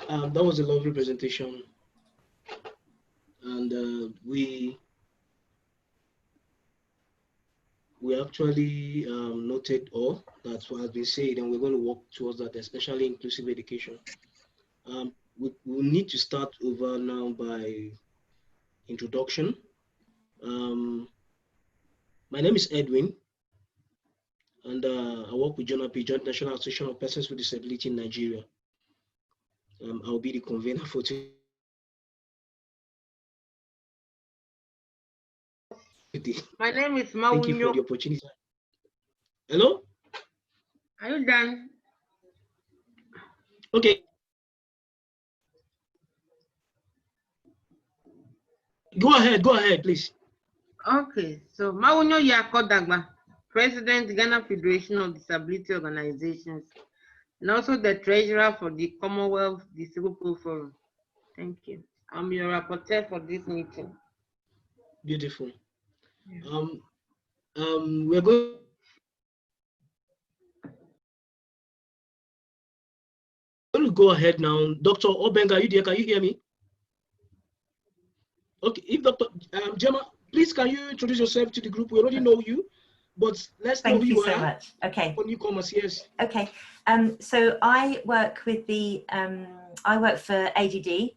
That was a lovely presentation, and we actually noted all that has been said, and we're going to work towards that, especially inclusive education. We need to start over now by introduction. My name is Edwin, and I work with JONAP, Joint National Association of Persons with Disability in Nigeria. I'll be the convener for today. My name is Maunyo. Thank you for the opportunity. Hello? Are you done? Okay. Go ahead, please. Okay, so Maunyo Yakodagba, President, Ghana Federation of Disability Organizations, and also the Treasurer for the Commonwealth Disabled Forum. Thank you. I'm your rapporteur for this meeting. Beautiful. Yeah. We're going to go ahead now. Dr. Obenga, are you there? Can you hear me? Okay, if Dr. Gemma, please can you introduce yourself to the group? We already know you, but let's know who you are. Thank you so much. Okay. For newcomers, yes. Okay. So I work with the I work for ADD,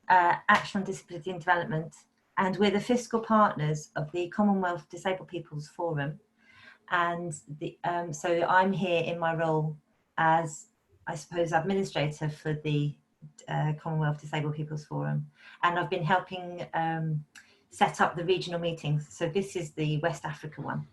Action on Disability and Development, and we're the fiscal partners of the Commonwealth Disabled People's Forum. And the so I'm here in my role as, I suppose, administrator for the Commonwealth Disabled People's Forum, and I've been helping set up the regional meetings. So this is the West Africa one,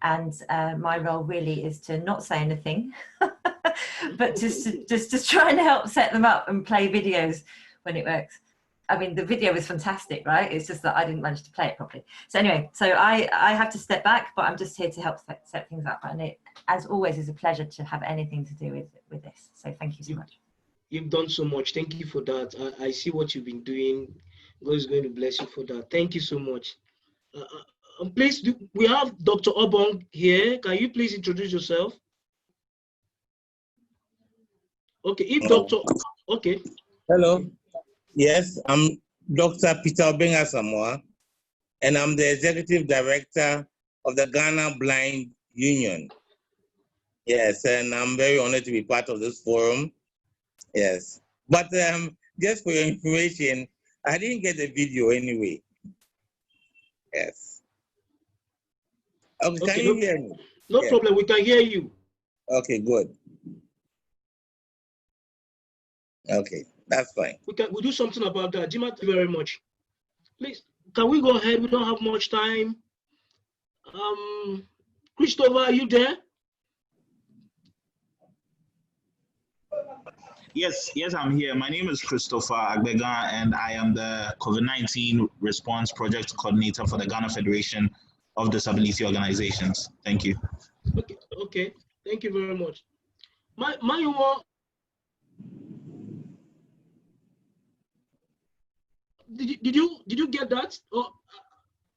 and my role really is to not say anything, but just to try and help set them up and play videos when it works. I mean, the video is fantastic, right? It's just that I didn't manage to play it properly. So anyway, so I have to step back, but I'm just here to help set things up. And it, as always, is a pleasure to have anything to do with this. So thank you so much. You've done so much. Thank you for that. I see what you've been doing. God is going to bless you for that. Thank you so much. Please, we have Dr. Obong here. Can you please introduce yourself? Okay, if Dr. Okay. Hello. Yes, I'm Dr. Peter Obenga Samoa, and I'm the Executive Director of the Ghana Blind Union. Yes, and I'm very honored to be part of this forum. Yes, but just for your information, I didn't get the video anyway. Yes. Okay, can you hear me? No problem, we can hear you. Okay, good. Okay, that's fine. We'll do something about that. Jima, thank you very much. Please, can we go ahead? We don't have much time. Christopher, are you there? Yes, I'm here. My name is Christopher Agbega, and I am the COVID-19 Response Project Coordinator for the Ghana Federation of Disability Organizations. Thank you. Okay. Thank you very much. Did you get that? Or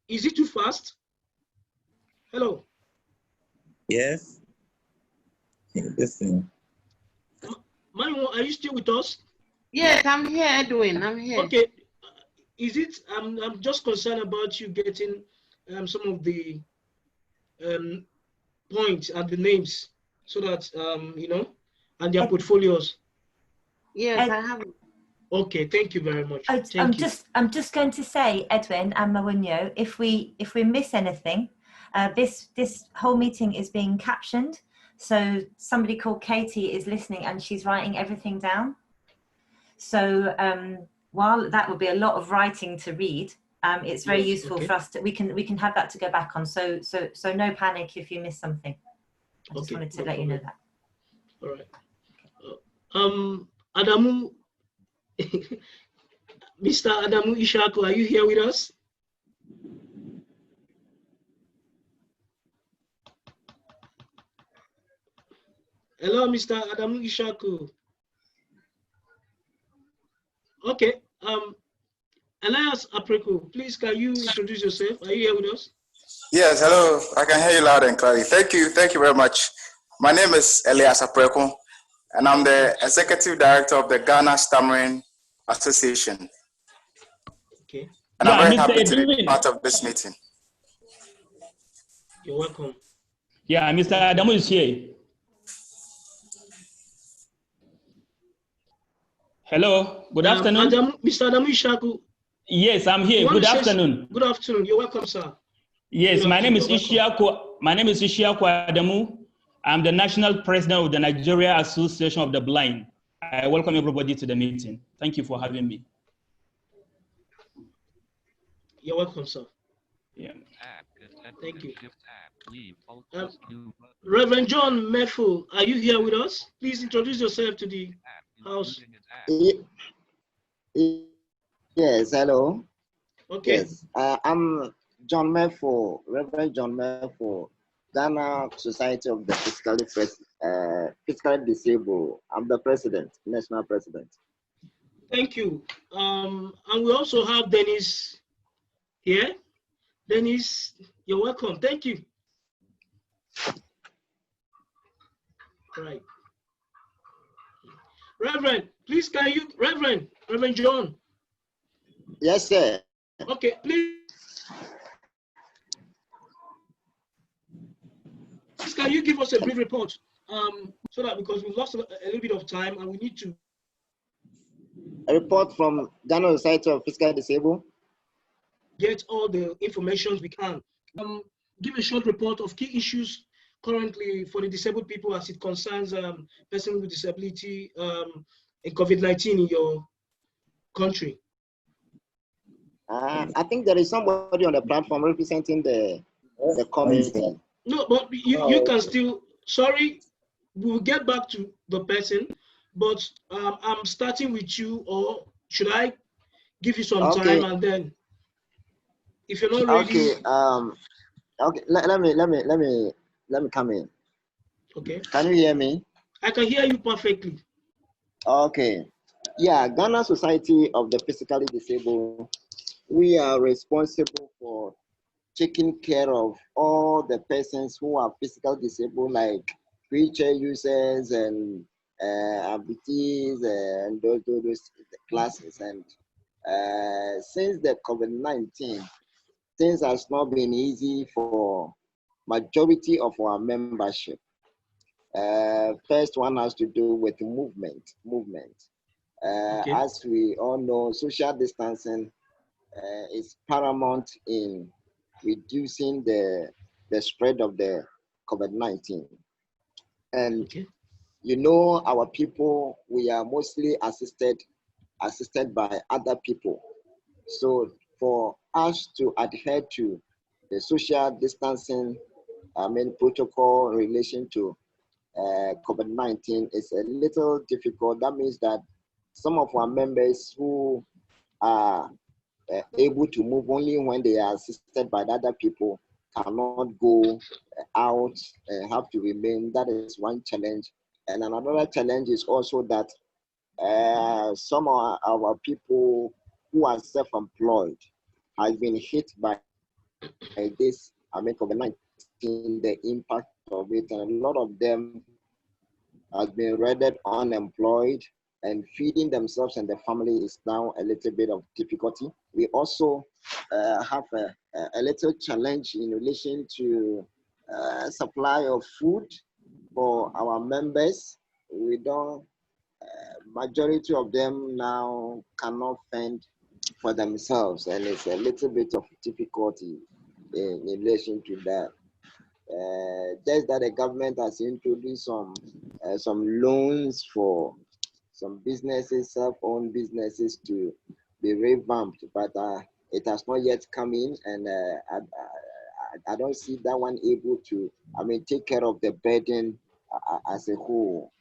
is it too fast? Hello. Yes. Listen. Mayo, are you still with us? Yes, I'm here, Edwin. I'm here. Okay. Is it? I'm just concerned about you getting some of the points and the names, so that you know, and their portfolios. Yes, I have. Okay, thank you very much. I'm just going to say, Edwin and Mawunyo, if we miss anything, this whole meeting is being captioned. So somebody called Katie is listening and she's writing everything down. So while that would be a lot of writing to read, it's very useful for us to, we can have that to go back on. So no panic if you miss something. I just wanted to let you know that. All right. Adamu, Mr. Adamu Ishaku, are you here with us? Hello, Mr. Adamu Ishaku. Okay. Elias Apreko, please can you introduce yourself? Are you here with us? Yes, hello. I can hear you loud and clearly. Thank you very much. My name is Elias Apreko. and I'm the Executive Director of the Ghana Stammering Association. Okay. And I'm very happy to be part of this meeting. You're welcome. Yeah, Mr. Adamu is here. Hello, good afternoon. Mr. Adamu Ishaku. Yes, I'm here. Good afternoon. Good afternoon. You're welcome, sir. Yes, my name is Ishiaku. My name is Ishiaku Adamu. I'm the National President of the Nigeria Association of the Blind. I welcome everybody to the meeting. Thank you for having me. You're welcome, sir. Yeah. Thank you. Reverend John Meffel, are you here with us? Please introduce yourself to the house. Yes, hello. Okay. Yes, I'm John Meffel, Reverend John Meffel, Ghana Society of the Physically Disabled. I'm the president, national president. Thank you. And we also have Dennis here. Dennis, you're welcome. Thank you. All right. Reverend, please can you, Reverend John? Yes, sir. Okay, please can you give us a brief report? So that because we've lost a little bit of time and we need to. A report from Ghana Society of Physically Disabled. Get all the information we can. Give a short report of key issues currently for the disabled people as it concerns persons with disability in COVID-19 in your country. I think there is somebody on the platform representing the community. No, but you can still, sorry, we'll get back to the person, but I'm starting with you, or should I give you some time and then if you're not ready. Okay, let me come in. Okay. Can you hear me? I can hear you perfectly. Okay. Yeah, Ghana Society of the Physically Disabled, we are responsible for taking care of all the persons who are physically disabled, like wheelchair users and amputees and those classes. And since the COVID-19, things has not been easy for majority of our membership. First one has to do with movement. Okay. As we all know, social distancing is paramount in reducing the spread of the COVID-19. And okay. You know, our people, we are mostly assisted by other people. So for us to adhere to the social distancing protocol in relation to COVID-19 is a little difficult. That means that some of our members who are able to move only when they are assisted by other people cannot go out and have to remain. That is one challenge. And another challenge is also that some of our people who are self-employed has been hit by this COVID-19, the impact of it, and a lot of them has been rendered unemployed, and feeding themselves and their family is now a little bit of difficulty. We also have a little challenge in relation to supply of food for our members. We don't, majority of them now cannot fend for themselves, and it's a little bit of difficulty in relation to that. Just that the government has introduced some loans for some businesses, self-owned businesses, to be revamped, but it has not yet come in, and I don't see that one able to, take care of the burden as a whole.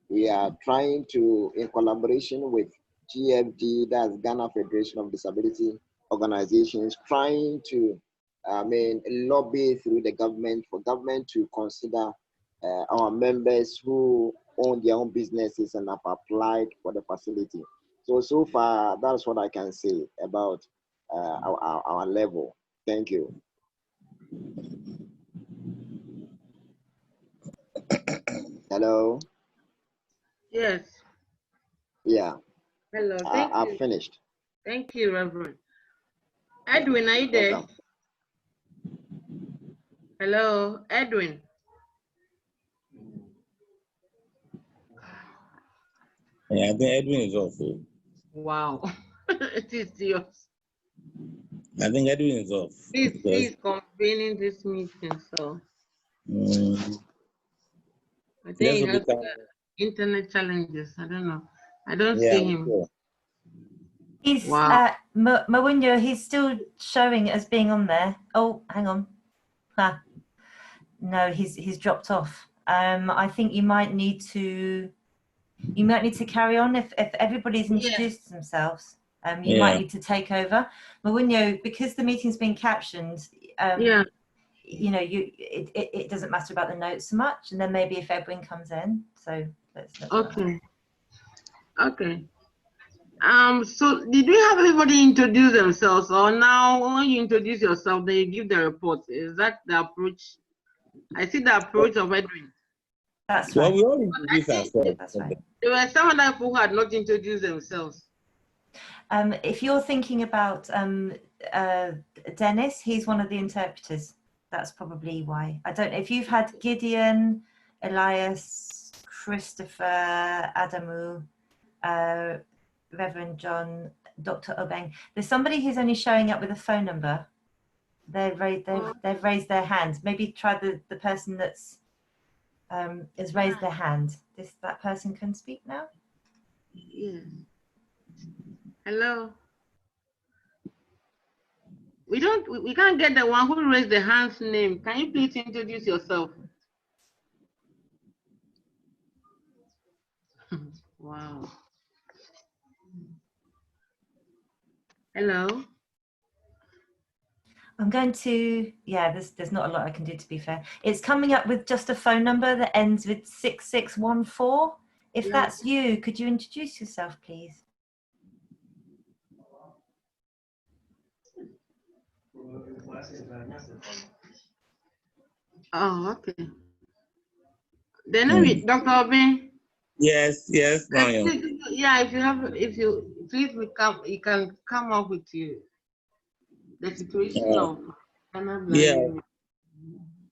We are trying to, in collaboration with GFD, that's Ghana Federation of Disability Organizations, trying to, lobby through the government for government to consider our members who own their own businesses and have applied for the facility. So far, that's what I can say about our level. Thank you. Hello. Yes. Yeah, Hello. Thank I've you. finished. Thank you, Reverend. Edwin, are you there? Welcome. Hello, Edwin. Yeah, I think Edwin is off. Wow. It is yours. I think Edwin is off. He's convening this meeting, so I think This he will has become, internet challenges. I don't know. I don't yeah, see I'm him. sure. He's Wow. Mawunyo, he's still showing as being on there. Oh, hang on. No, he's dropped off. I think you might need to carry on if everybody's introduced themselves. You might need to take over. Mawunyo, because the meeting's been captioned, Yeah. you know, it doesn't matter about the notes so much, and then maybe if Edwin comes in. So let's Okay. Okay. So did we have everybody introduce themselves, or now when you introduce yourself, then you give the report? Is that the approach? I see the approach of Edwin. That's Well, right. we all introduce ourselves. That's right. There were some other people who had not introduced themselves. If you're thinking about Dennis, he's one of the interpreters. That's probably why. I don't know if you've had Gideon, Elias, Christopher, Adamu, Reverend John, Dr. Obeng. There's somebody who's only showing up with a phone number. They've raised their hand. Maybe try the person that's has raised their hand. That person can speak now. Yeah. Hello. We can't get the one who raised the hand's name. Can you please introduce yourself? Wow. Hello. I'm going to, yeah, there's not a lot I can do, to be fair. It's coming up with just a phone number that ends with 6614. If that's you, could you introduce yourself, please? Oh, okay. Then Dr. Obeng. Yes, Mariam. Yeah, if you please you can come up with the situation of Ghana Blind. Yeah.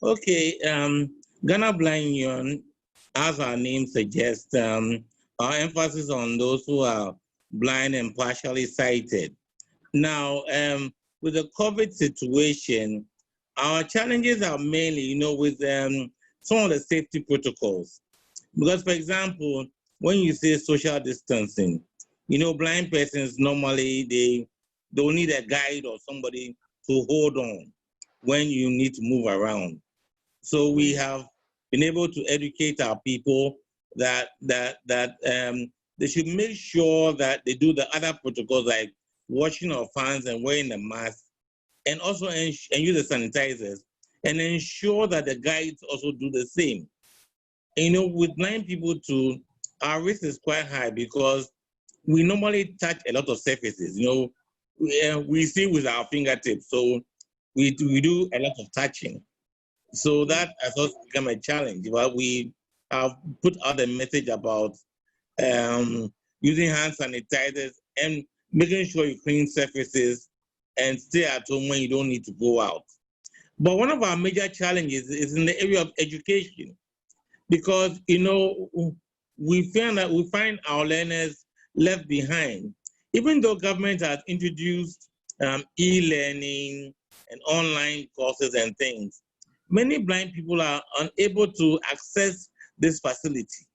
Okay. Ghana Blind Union, as our name suggests, our emphasis on those who are blind and partially sighted. Now, with the COVID situation, our challenges are mainly, with some of the safety protocols. Because, for example, when you say social distancing, blind persons normally they'll need a guide or somebody to hold on when you need to move around. So we have been able to educate our people that they should make sure that they do the other protocols like washing of hands and wearing a mask, and also and use the sanitizers, and ensure that the guides also do the same. And, with blind people too, our risk is quite high because we normally touch a lot of surfaces. We see with our fingertips, so we do a lot of touching. So that has also become a challenge. But we have put out a message about using hand sanitizers and making sure you clean surfaces and stay at home when you don't need to go out. But one of our major challenges is in the area of education, because we find our learners left behind. Even though government has introduced e-learning and online courses and things, many blind people are unable to access this facility.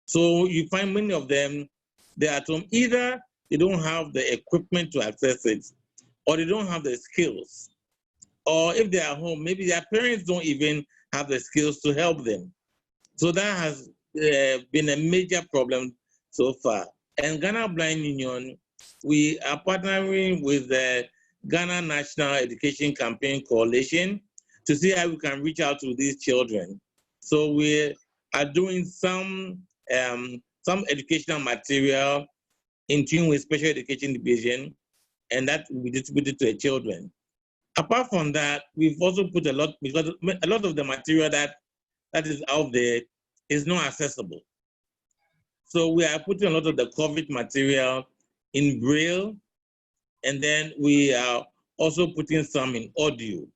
So you find many of them, they're at home. Either they don't have the equipment to access it, or they don't have the skills. Or if they're at home, maybe their parents don't even have the skills to help them. So that has been a major problem so far. And Ghana Blind Union, we are partnering with the Ghana National Education Campaign Coalition to see how we can reach out to these children. So we are doing some educational material in tune with Special Education Division, and that will be distributed to the children. Apart from that, we've also put a lot, because a lot of the material that is out there is not accessible. So we are putting a lot of the COVID material in Braille, and then we are also putting some in audio.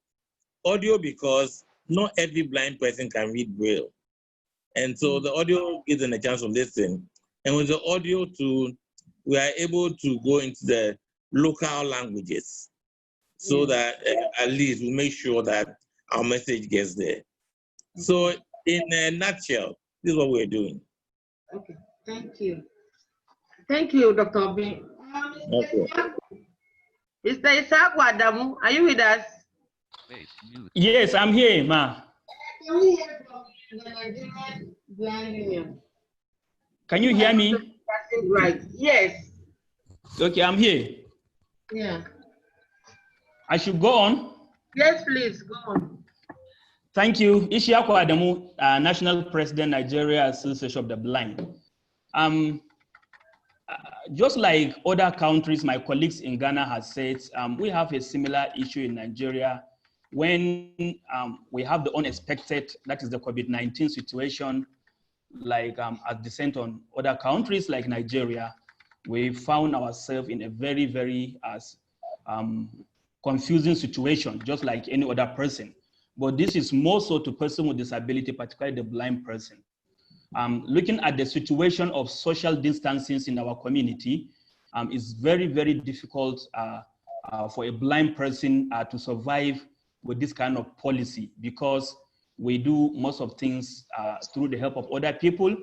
Audio because not every blind person can read Braille. And so the audio gives them a chance to listen. And with the audio too, we are able to go into the local languages so that at least we make sure that our message gets there. So in a nutshell, this is what we're doing. Okay, thank you. Thank you, Dr. Obi. Okay. Mr. Isaac Wadamu, are you with us? Yes, I'm here, ma. Can we hear from the Nigerian Blind Union? Can you hear me? Right, yes. Okay, I'm here. Yeah. I should go on? Yes, please, go on. Thank you. Ishiaku Adamu, National President, Nigeria Association of the Blind. Just like other countries, my colleagues in Ghana have said, we have a similar issue in Nigeria when we have the unexpected, that is the COVID-19 situation, like as descent on other countries like Nigeria. We found ourselves in a very, very confusing situation, just like any other person. But this is more so to person with disability, particularly the blind person. Looking at the situation of social distancing in our community, it's very, very difficult for a blind person to survive with this kind of policy, because we do most of things through the help of other people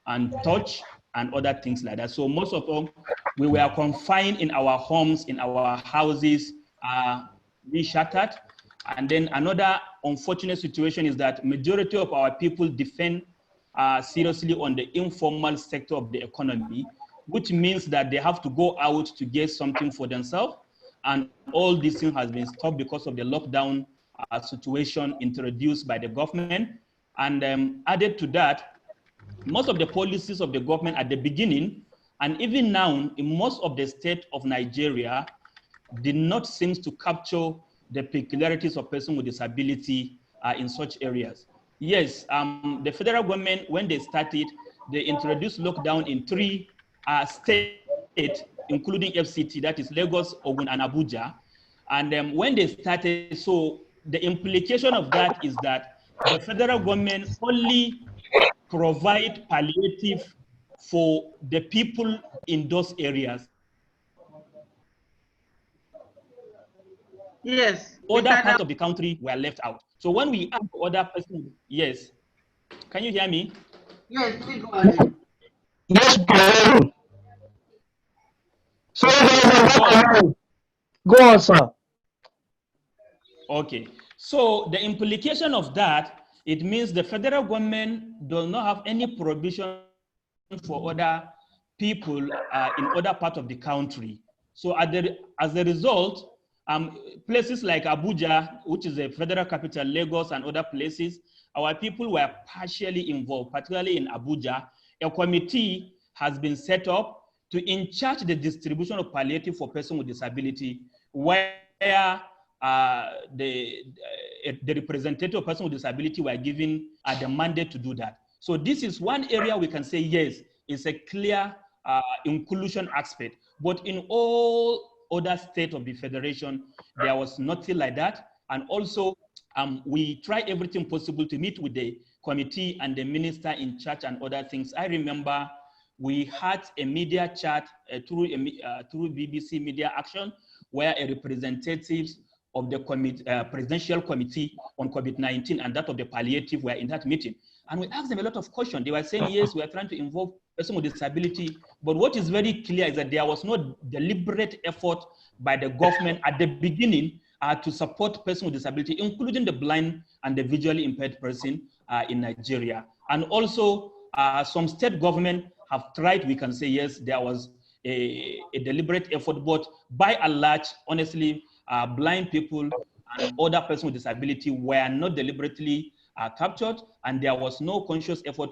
and touch and other things like that. So most of them, we were confined in our homes, in our houses, we shuttered. And then another unfortunate situation is that majority of our people depend seriously on the informal sector of the economy, which means that they have to go out to get something for themselves. And all this thing has been stopped because of the lockdown situation introduced by the government. And added to that, most of the policies of the government at the beginning, and even now in most of the states of Nigeria, did not seem to capture the peculiarities of persons with disability in such areas. Yes, the federal government, when they started, they introduced lockdown in 3 states, including FCT, that is Lagos, Ogun, and Abuja. And when they started, so the implication of that is that the federal government only provide palliative for the people in those areas. Yes. Other parts of the country were left out. So when we ask other persons, yes. Can you hear me? Yes, please go ahead. Yes, go on, sir. Okay. So the implication of that, it means the federal government does not have any provision for other people in other parts of the country. So as a result, places like Abuja, which is a federal capital, Lagos, and other places, our people were partially involved, particularly in Abuja. A committee has been set up to in charge the distribution of palliative for persons with disability, where the representative of persons with disability were given the mandate to do that. So this is one area we can say, yes, it's a clear inclusion aspect. But in all other states of the federation, there was nothing like that. And also, we try everything possible to meet with the committee and the minister in charge and other things. I remember we had a media chat through BBC Media Action, where a representative of the presidential committee on COVID-19 and that of the palliative were in that meeting. And we asked them a lot of questions. They were saying, yes, we are trying to involve persons with disability. But what is very clear is that there was no deliberate effort by the government at the beginning to support persons with disability, including the blind and the visually impaired person in Nigeria. And also, some state government have tried, we can say, yes, there was a deliberate effort, but by and large, honestly, blind people and other persons with disability were not deliberately captured, and there was no conscious effort.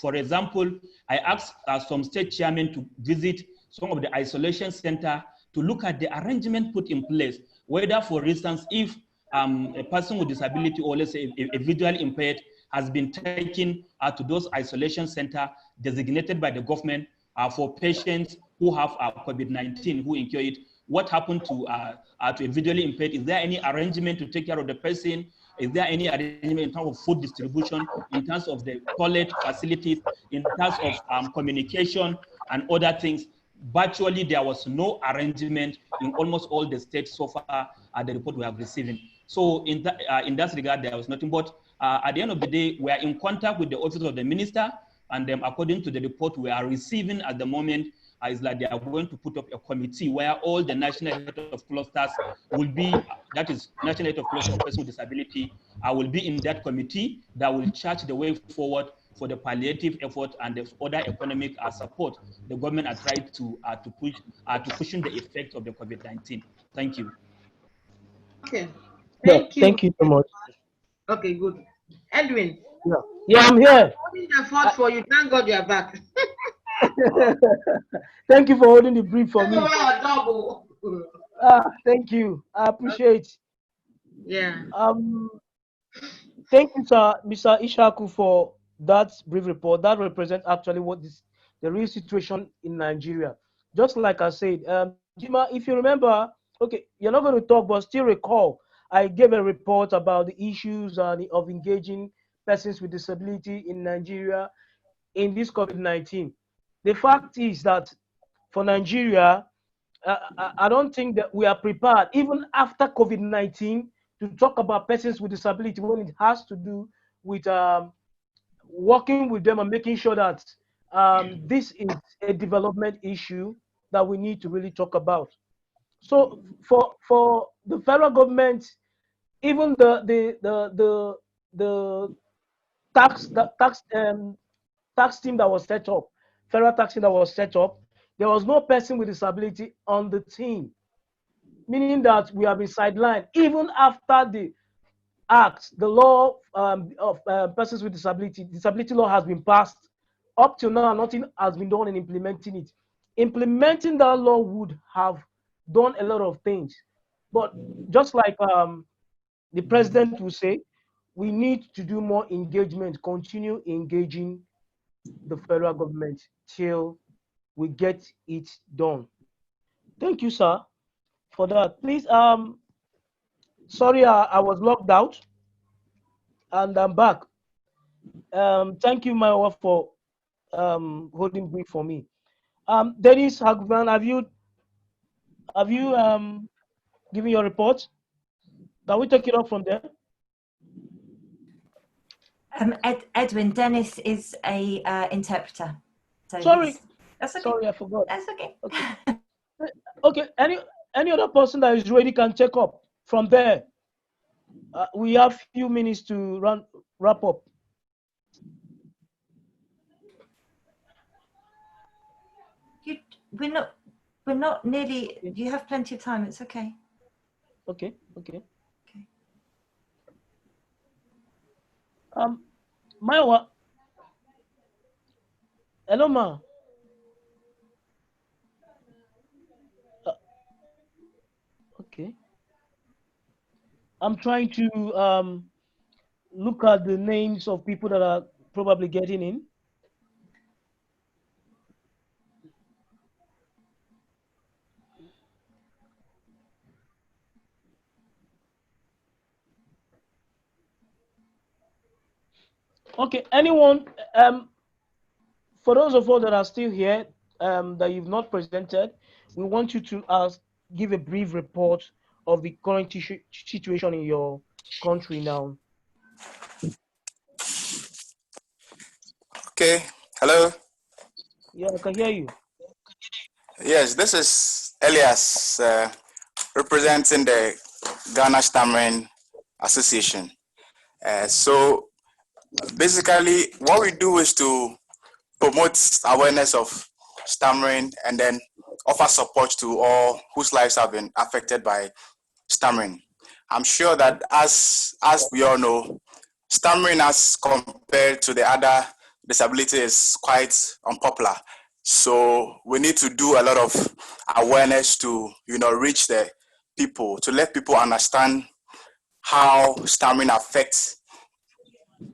For example, I asked some state chairmen to visit some of the isolation center to look at the arrangement put in place, whether, for instance, if a person with disability or let's say a visually impaired has been taken to those isolation centers designated by the government for patients who have COVID-19, who incur it. What happened to a visually impaired? Is there any arrangement to take care of the person? Is there any arrangement in terms of food distribution, in terms of the toilet facilities, in terms of communication and other things? Virtually, there was no arrangement in almost all the states so far at the report we have received. So in that regard, there was nothing. But at the end of the day, we are in contact with the office of the minister, and according to the report we are receiving at the moment, is that they are going to put up a committee where all the national head of clusters will be, that is national head of cluster of persons with disability, will be in that committee that will chart the way forward for the palliative effort and the other economic support the government are trying to cushion the effects of the COVID-19. Thank you. Okay. Thank you so much. Okay, good. Edwin. Yeah, I'm here. Holding the fort for you. Thank God you are back. Thank you for holding the brief for me. Thank you. I appreciate. Yeah. Thank you, sir, Mr. Ishaku, for that brief report. That represents actually what is the real situation in Nigeria. Just like I said, Jima, if you remember, okay, you're not going to talk, but still recall, I gave a report about the issues of engaging persons with disability in Nigeria in this COVID-19. The fact is that for Nigeria, I don't think that we are prepared, even after COVID-19, to talk about persons with disability when it has to do with working with them and making sure that this is a development issue that we need to really talk about. So for the federal government, even the tax team that was set up, federal tax team that was set up, there was no person with disability on the team, meaning that we have been sidelined even after the act, the law of persons with disability law has been passed. Up till now, nothing has been done in implementing it. Implementing that law would have done a lot of things, but just like the president will say, we need to do more engagement, continue engaging the federal government till we get it done. Thank you, sir, for that. Please, sorry, I was locked out, and I'm back. Thank you, Maiwa, for holding brief for me. Dennis Hagman, have you given your report? Can we take it up from there? Edwin, Dennis is a interpreter. So sorry, that's okay. Sorry, I forgot. That's okay. Okay. Any other person that is ready can take up from there. We have few minutes to wrap up. We're not nearly. You have plenty of time. It's okay. Okay. Maiwa. Hello, ma. Okay. I'm trying to look at the names of people that are probably getting in. Okay, anyone, for those of us that are still here, that you've not presented, we want you to give a brief report of the current situation in your country now. Okay, hello. Yeah, I can hear you. Yes, this is Elias, representing the Ghana Stammering Association. So basically, what we do is to promote awareness of stammering and then offer support to all whose lives have been affected by stammering. I'm sure that as we all know, stammering as compared to the other disability is quite unpopular. So we need to do a lot of awareness to, reach the people, to let people understand how stammering affects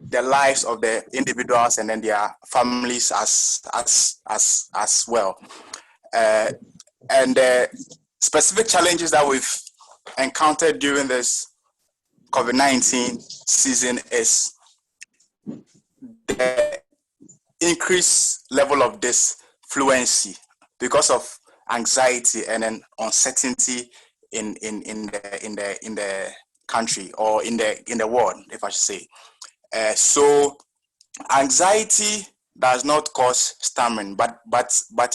the lives of the individuals and then their families as well. And the specific challenges that we've encountered during this COVID-19 season is the increased level of this fluency because of anxiety and then uncertainty in the country or in the world, if I should say. So anxiety does not cause stammering, but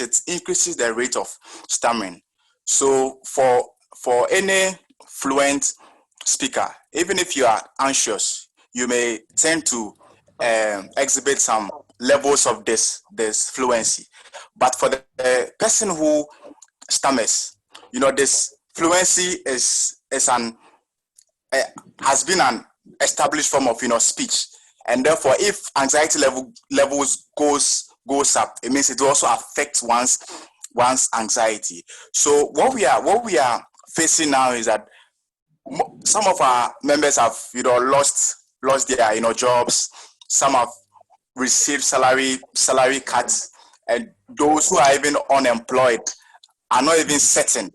it increases the rate of stammering. So for any fluent speaker, even if you are anxious, you may tend to exhibit some levels of this fluency. But for the person who stammers, this fluency has been an established form of speech, and therefore if anxiety levels goes up, it means it also affects one's anxiety. So what we are facing now is that some of our members have lost their jobs. Some have received salary cuts, and those who are even unemployed are not even certain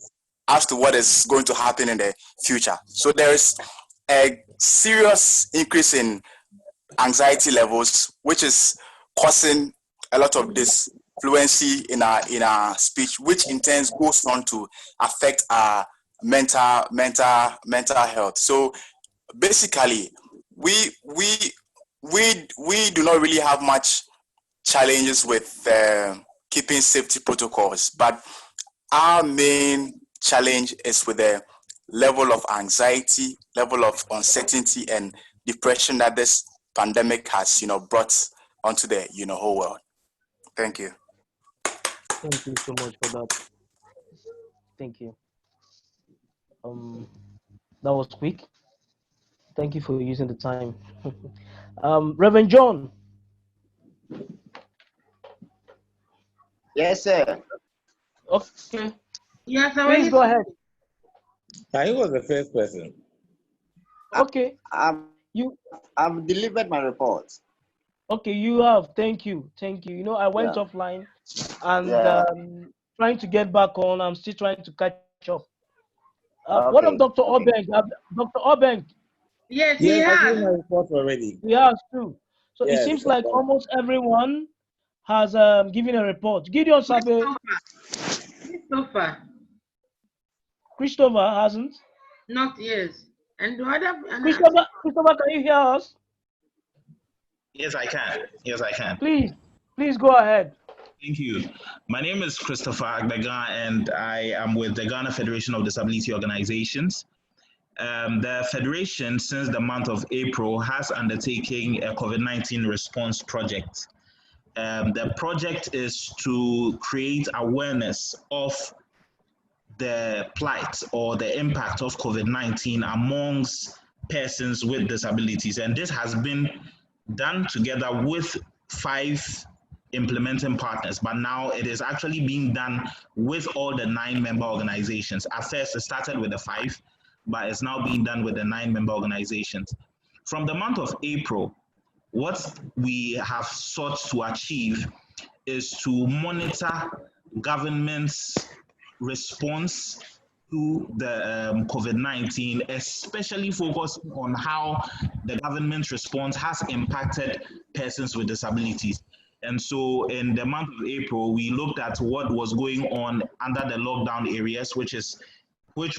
as to what is going to happen in the future. So there is a serious increase in anxiety levels, which is causing a lot of this fluency in our speech, which in turn goes on to affect our mental health. So basically, we do not really have much challenges with keeping safety protocols, but our main challenge is with the level of anxiety, level of uncertainty and depression that this pandemic has brought onto the whole world. Thank you. Thank you so much for that. Thank you. That was quick. Thank you for using the time. Reverend John. Yes, sir. Okay. Yes, Please go ahead. He was the first person. Okay. I've delivered my report. Okay, you have. Thank you. I went offline and trying to get back on. I'm still trying to catch up. What of Dr. Obeng? Dr. Obeng? Yes, he I has. did my report already. He has too. So Yes, it seems like almost everyone has given a report. Gideon Sabe. Christopher hasn't. Not yet. And the other. Christopher, can you hear us? Yes, I can. Please go ahead. Thank you. My name is Christopher Agbega, and I am with the Ghana Federation of Disability Organizations. The Federation, since the month of April, has undertaken a COVID-19 response project. The project is to create awareness of the plight or the impact of COVID-19 amongst persons with disabilities. And this has been done together with 5 implementing partners, but now it is actually being done with all the 9 member organizations. At first, it started with the 5, but it's now being done with the 9 member organizations. From the month of April, what we have sought to achieve is to monitor government's response to the COVID-19, especially focus on how the government's response has impacted persons with disabilities. And so in the month of April, we looked at what was going on under the lockdown areas, which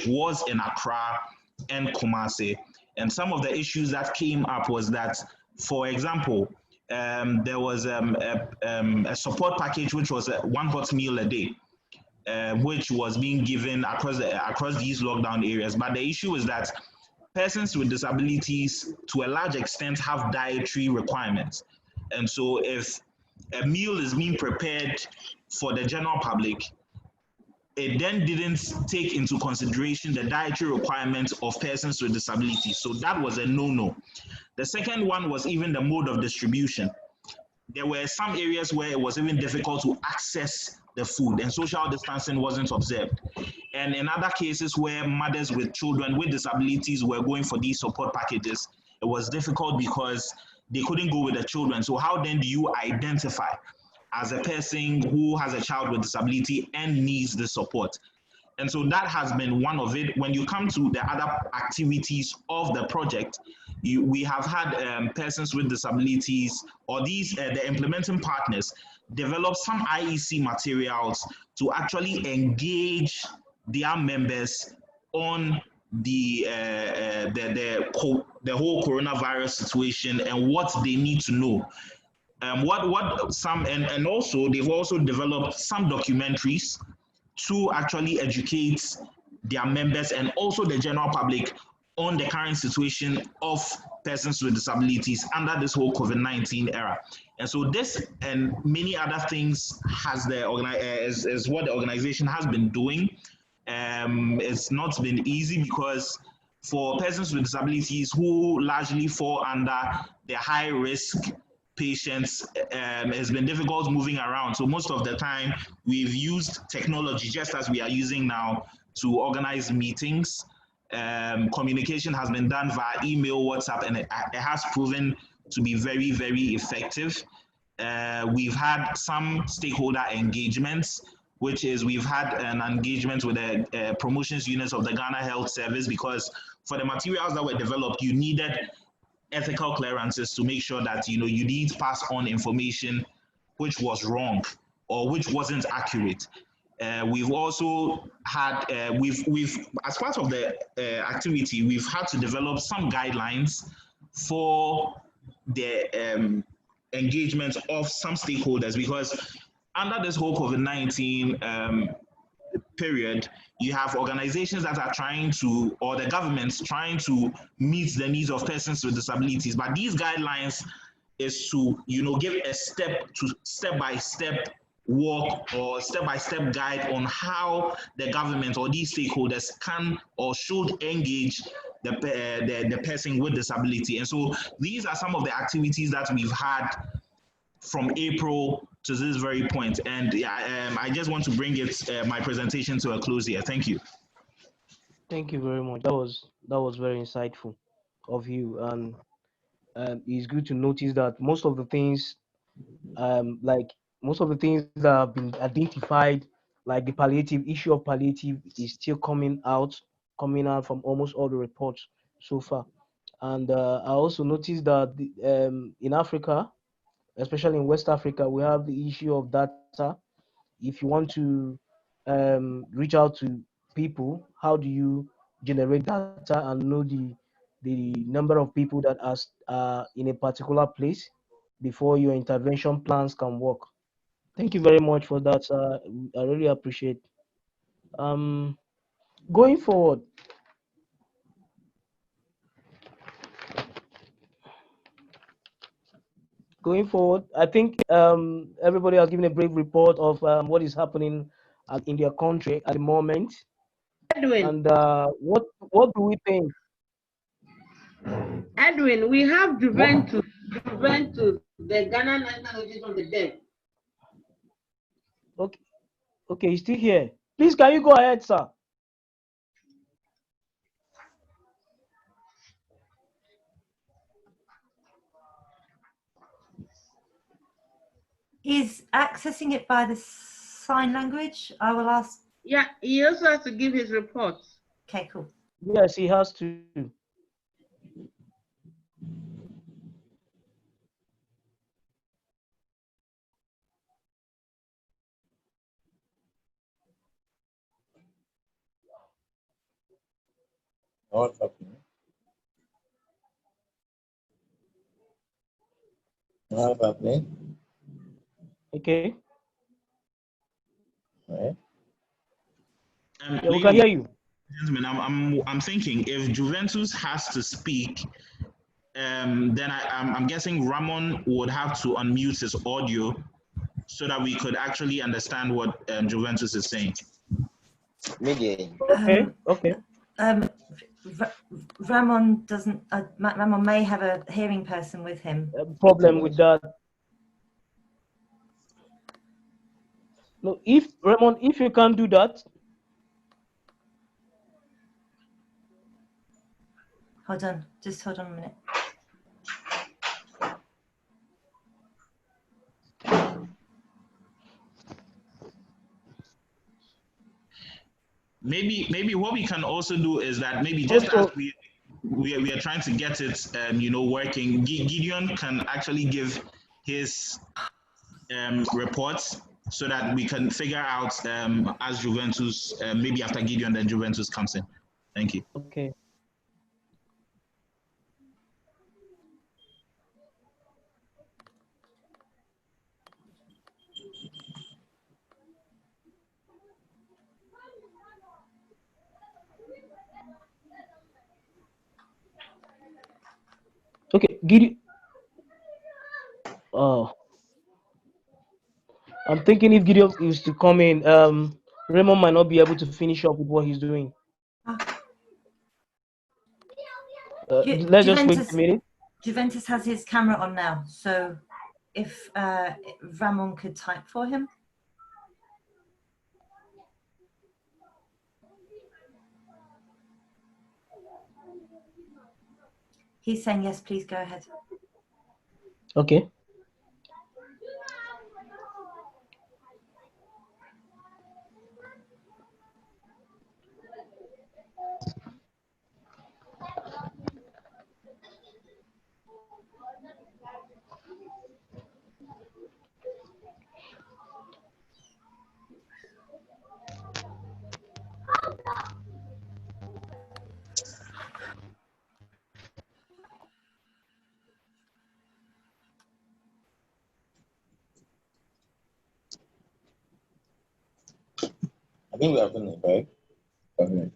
was in Accra and Kumasi. And some of the issues that came up was that, for example, there was a support package, which was 1 hot meal a day, which was being given across these lockdown areas. But the issue is that persons with disabilities, to a large extent, have dietary requirements. And so if a meal is being prepared for the general public, it then didn't take into consideration the dietary requirements of persons with disabilities. So that was a no-no. The second one was even the mode of distribution. There were some areas where it was even difficult to access the food and social distancing wasn't observed. And in other cases where mothers with children with disabilities were going for these support packages, it was difficult because they couldn't go with the children. So how then do you identify as a person who has a child with disability and needs the support? And so that has been one of it. When you come to the other activities of the project, we have had persons with disabilities, or the implementing partners develop some IEC materials to actually engage their members on the whole coronavirus situation and what they need to know. And also they've also developed some documentaries to actually educate their members and also the general public on the current situation of persons with disabilities under this whole COVID-19 era. And so this and many other things is what the organization has been doing. It's not been easy because for persons with disabilities who largely fall under the high risk patients, it's been difficult moving around. So most of the time we've used technology just as we are using now to organize meetings. Communication has been done via email, WhatsApp, and it has proven to be very, very effective. We've had some stakeholder engagements, which is we've had an engagement with the promotions units of the Ghana Health Service, because for the materials that were developed, you needed ethical clearances to make sure that you didn't pass on information which was wrong or which wasn't accurate. We've also had we've as part of the activity, we've had to develop some guidelines for the engagement of some stakeholders, because under this whole COVID-19 period, you have organizations that are trying to, or the government's trying to meet the needs of persons with disabilities. But these guidelines is to, give a step-by-step walk or step-by-step guide on how the government or these stakeholders can or should engage the person with disability. And so these are some of the activities that we've had from April to this very point. And I just want to bring my presentation to a close here. Thank you. Thank you very much. That was very insightful of you, and it's good to notice that most of the things that have been identified, like the palliative issue of palliative, is still coming out from almost all the reports so far. And I also noticed that in Africa, especially in West Africa, we have the issue of data. If you want to reach out to people, how do you generate data and know the number of people that are in a particular place before your intervention plans can work? Thank you very much for that. I really appreciate. Going forward, I think everybody has given a brief report of what is happening in their country at the moment. Edwin. And what do we think? Edwin, we have Juventus, the Ghana National Association of the Deaf. Okay, he's still here. Please, can you go ahead, sir? He's accessing it by the sign language. I will ask. Yeah, he also has to give his report. Okay, cool. Yes, he has to. What's happening? What's happening? Okay. Right. Yeah, we can hear you. Gentlemen, I'm thinking if Juventus has to speak, then I'm guessing Ramon would have to unmute his audio so that we could actually understand what Juventus is saying. Okay. Ramon doesn't. Ramon may have a hearing person with him. Problem with that. No, Ramon, if you can't do that. Hold on, just hold on a minute. maybe what we can also do is that maybe just Also, as we are trying to get it working, Gideon can actually give his reports so that we can figure out as Juventus, maybe after Gideon, then Juventus comes in. Thank you. okay. Okay, Gideon. I'm thinking if Gideon is to come in, Raymond might not be able to finish up with what he's doing. Let's just wait a minute. Juventus has his camera on now, so if Ramon could type for him. He's saying yes, please go ahead. Okay. I think we have done it, right? Okay.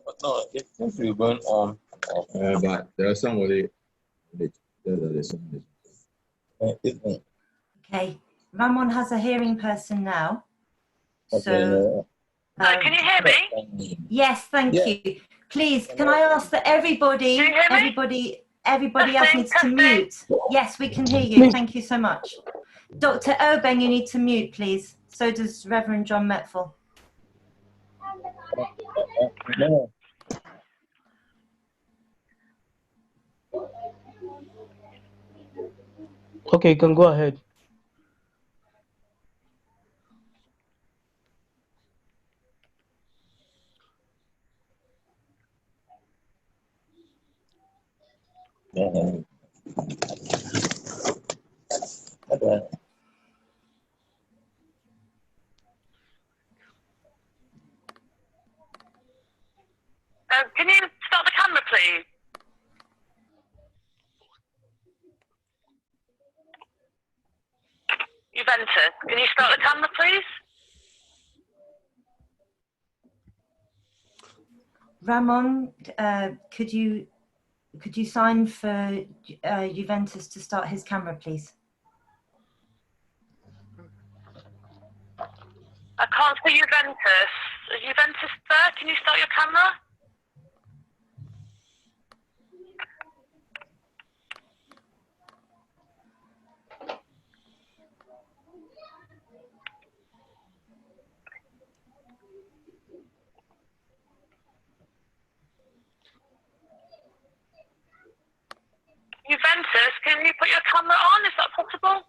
But no, it seems to be going on. But there's somebody. There's somebody. Okay, Ramon has a hearing person now. Okay, So, can you hear me? yes, thank you. Please, can I ask that everybody else needs to mute? Yes, we can hear you. Please. Thank you so much. Dr. Obeng, you need to mute, please. So does Reverend John Metful. Okay, you can go ahead. Can you start the camera, please? Juventus, can you start the camera, please? Ramon, could you sign for Juventus to start his camera, please? I can't see Juventus. Is Juventus there? Can you start your camera? Juventus, can you put your camera on? Is that possible?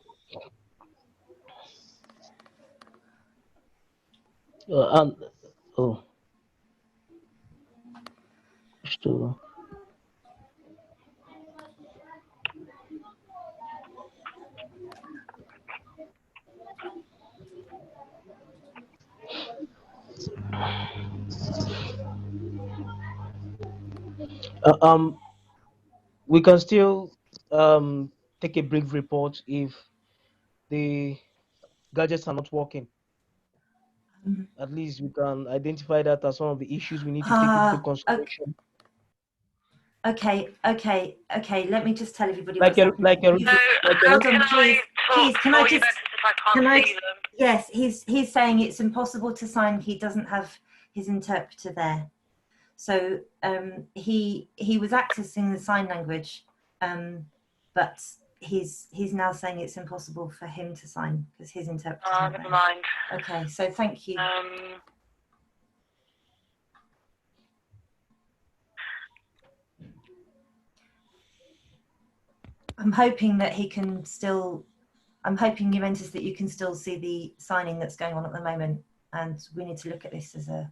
We can still take a brief report if the gadgets are not working. At least we can identify that as one of the issues we need to take into consideration. Okay. Let me just tell everybody Hold on, please. Can I? Yes, he's saying it's impossible to sign. He doesn't have his interpreter there. So he was accessing the sign language, but he's now saying it's impossible for him to sign because his interpreter. Oh, never mind. Okay, so thank you. I'm hoping that he can still. I'm hoping, Juventus, that you can still see the signing that's going on at the moment, and we need to look at this as a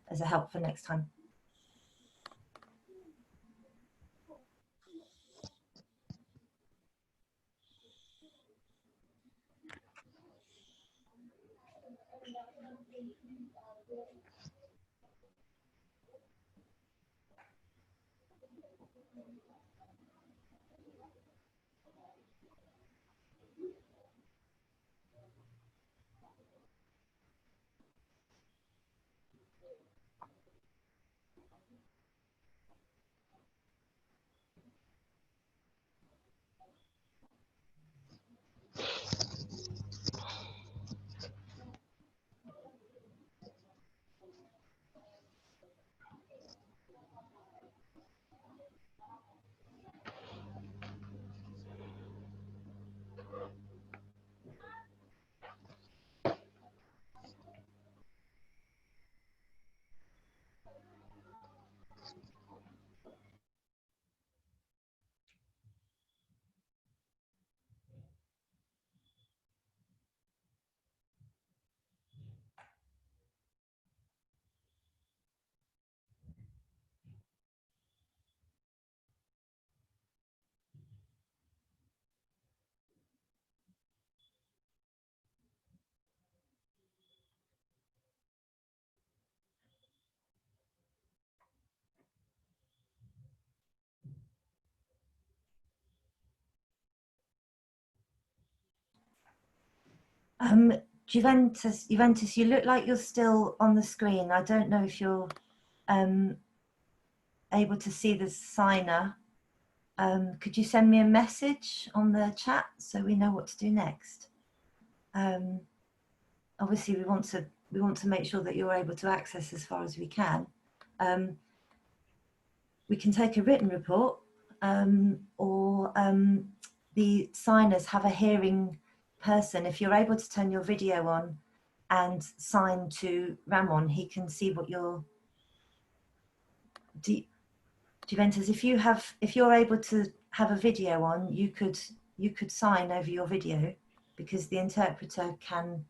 as a help for next time. Juventus, you look like you're still on the screen. I don't know if you're able to see the signer. Could you send me a message on the chat so we know what to do next? Obviously, we want to make sure that you're able to access as far as we can. We can take a written report, or the signers have a hearing person. If you're able to turn your video on and sign to Ramon, he can see what you're. Juventus, if you're able to have a video on, you could sign over your video, because the interpreter can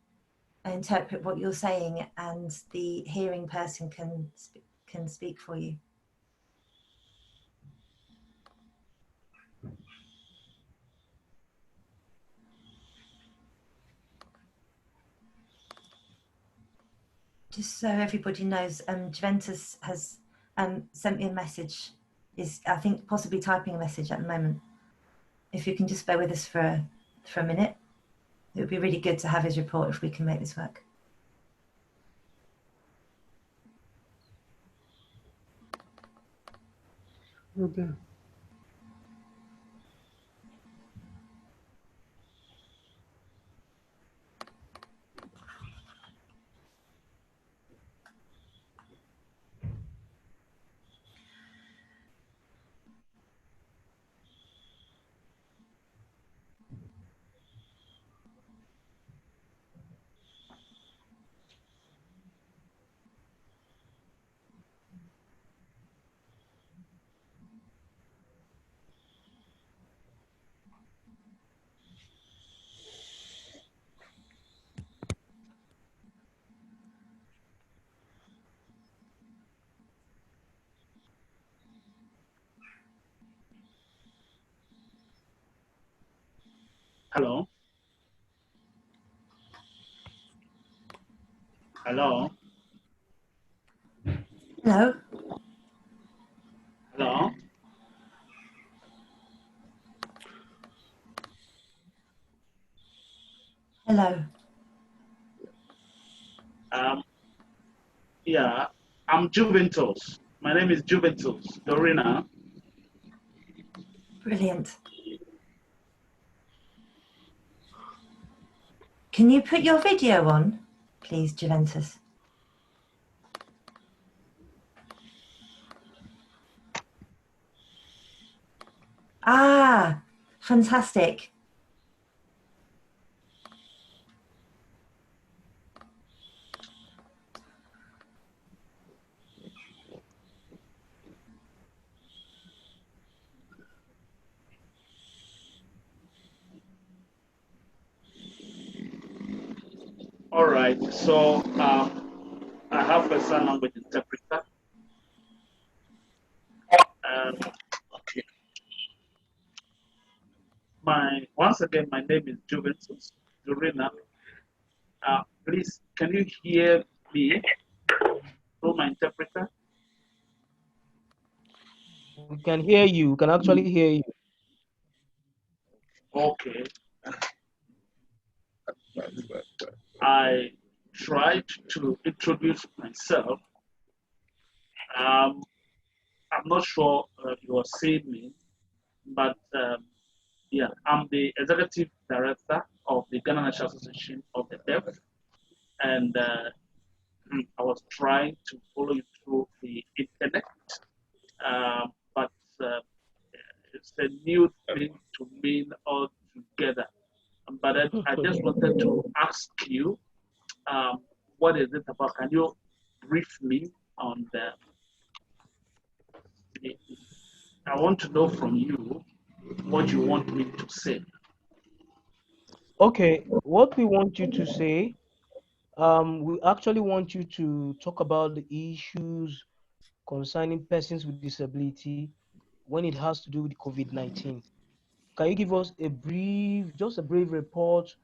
interpret what you're saying, and the hearing person can speak for you. Just so everybody knows, Juventus has sent me a message. Is, I think, possibly typing a message at the moment. If you can just bear with us for a minute, it would be really good to have his report if we can make this work. Okay. Hello? Hello? Hello? Hello? Hello. Yeah, I'm Juventus. My name is Juventus Dorina. Brilliant. Can you put your video on, please, Juventus? Ah, fantastic. All right, so I have a sign language interpreter. Okay. Once again, my name is Juventus Durina. Please, can you hear me through my interpreter? We can hear you. We can actually hear you. Okay. I tried to introduce myself. I'm not sure you are seeing me, but yeah, I'm the executive director of the Ghana National Association of the Deaf, and I was trying to follow you through the internet, but it's a new thing to me altogether. But then I just wanted to ask you, what is it about? Can you brief me on the I want to know from you what you want me to say. Okay, what we want you to say, we actually want you to talk about the issues concerning persons with disability when it has to do with COVID-19. Can you give us just a brief report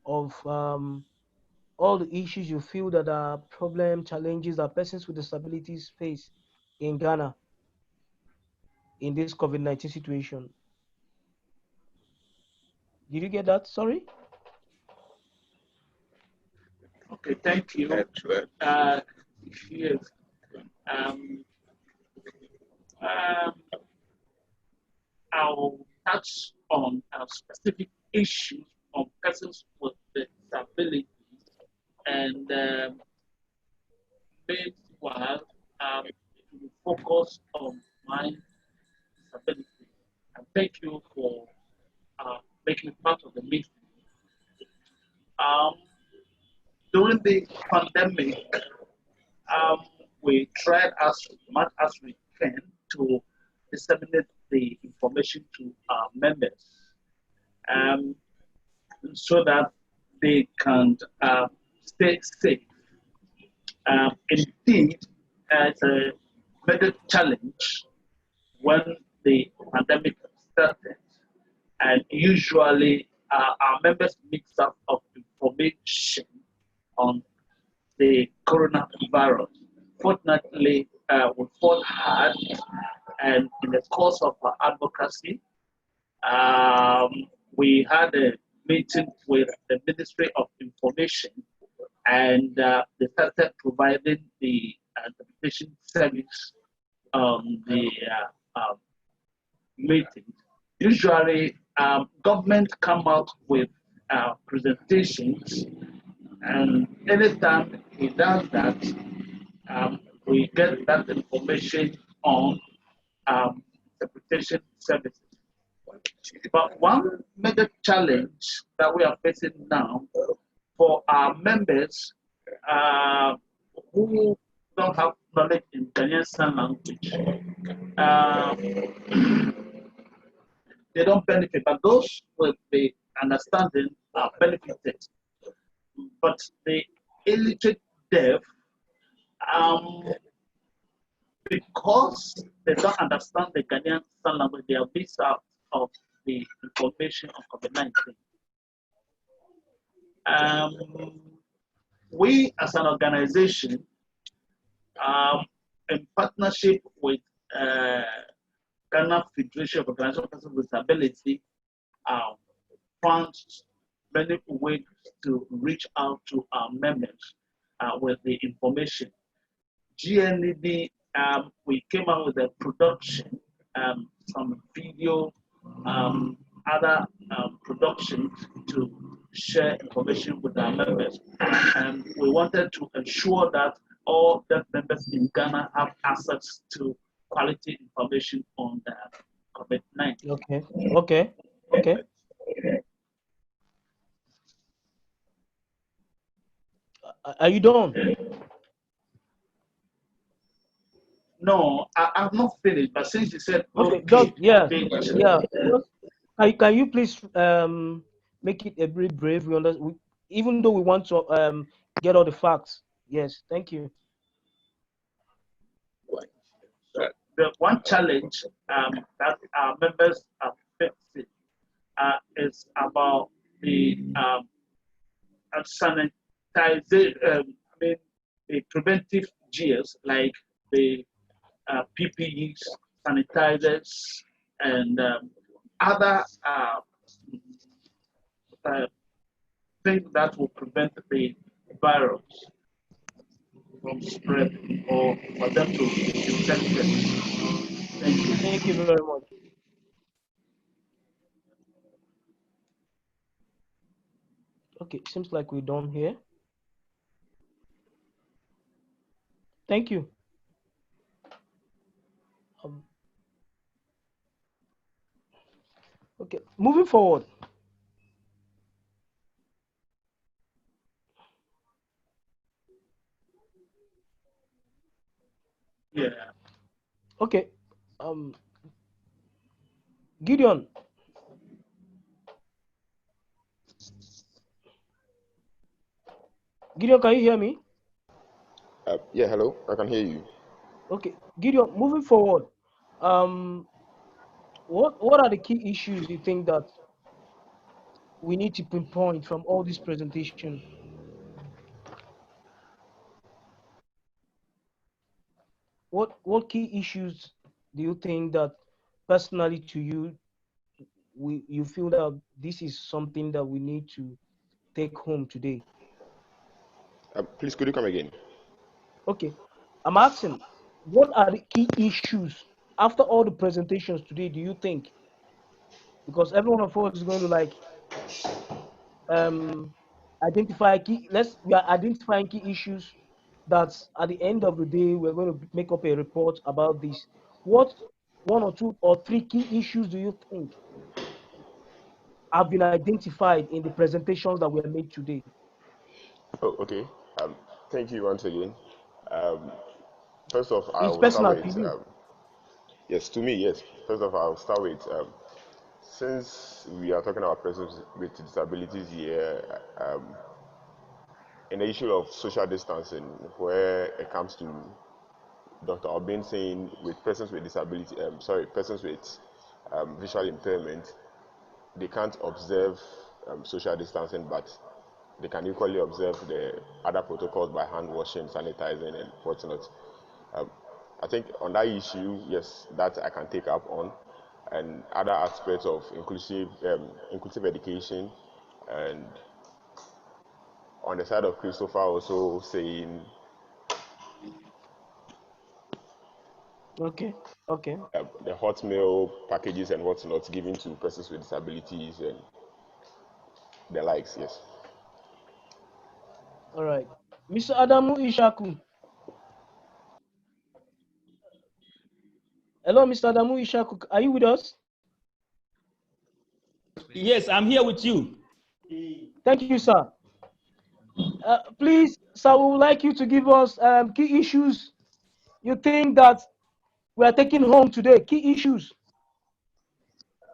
of all the issues you feel that are challenges that persons with disabilities face in Ghana in this COVID-19 situation? Did you get that? Sorry? Okay, thank you. Yes. I'll touch on specific issues on persons with disabilities, and meanwhile, we focus on my disability. And thank you for making part of the meeting. During the pandemic, we tried as much as we can to disseminate the information to our members, so that they can stay safe. Indeed, it's a major challenge when the pandemic started, and usually our members mix up of information on the coronavirus. Fortunately, we fought hard, and in the course of our advocacy, we had a meeting with the Ministry of Information, and they started providing the interpretation service on the meeting. Usually, government come out with presentations, and anytime he does that, we get that information on interpretation services. But one major challenge that we are facing now for our members who don't have knowledge in Ghanaian Sign Language, they don't benefit, but those with the understanding are benefited. But the illiterate deaf, because they don't understand the Ghanaian Sign Language, they are missed out of the information of COVID-19. We as an organization, in partnership with Ghana Federation of Organizations of Persons with Disability, found many ways to reach out to our members with the information. GNED, we came out with a production, some video, other productions to share information with our members. And we wanted to ensure that all the members in Ghana have access to quality information on the COVID-19. Okay. Are you done? No, I've not finished, but since you said okay, yeah. Can you please make it a very brief? Even though we want to get all the facts. Yes, thank you. one challenge that our members are facing is about the sanitization, the preventive gears like the PPEs, sanitizers, and other things that will prevent the virus from spreading or for them to infect them. Thank you. Thank you very much. Okay, seems like we're done here. Thank you. Okay, moving forward. Yeah. Okay. Gideon. Gideon, can you hear me? Yeah, hello. I can hear you. Okay, Gideon, moving forward. What are the key issues you think that we need to pinpoint from all this presentation? What key issues do you think that personally to you, you feel that this is something that we need to take home today? Please, could you come again? Okay, I'm asking, what are the key issues after all the presentations today, do you think? Because every one of us is going to like identify we are identifying key issues that at the end of the day, we're going to make up a report about this. What 1 or 2 or 3 key issues do you think have been identified in the presentations that were made today? Oh, okay. Thank you once again. First off, I It's will start personal with, to you. yes, to me, yes. First off, I'll start with, since we are talking about persons with disabilities here, in the issue of social distancing, where it comes to Dr. Obin saying with persons with disability, persons with visual impairment, they can't observe social distancing, but they can equally observe the other protocols by hand washing, sanitizing, and whatnot. I think on that issue, yes, that I can take up on, and other aspects of inclusive education, and on the side of Christopher also saying, Okay. the hot meal packages and whatnot given to persons with disabilities and the likes, yes. All right. Mr. Adamu Ishaku. Hello, Mr. Adamu Ishaku. Are you with us? Yes, I'm here with you. Thank you, sir. Please, sir, we would like you to give us key issues you think that we are taking home today. Key issues.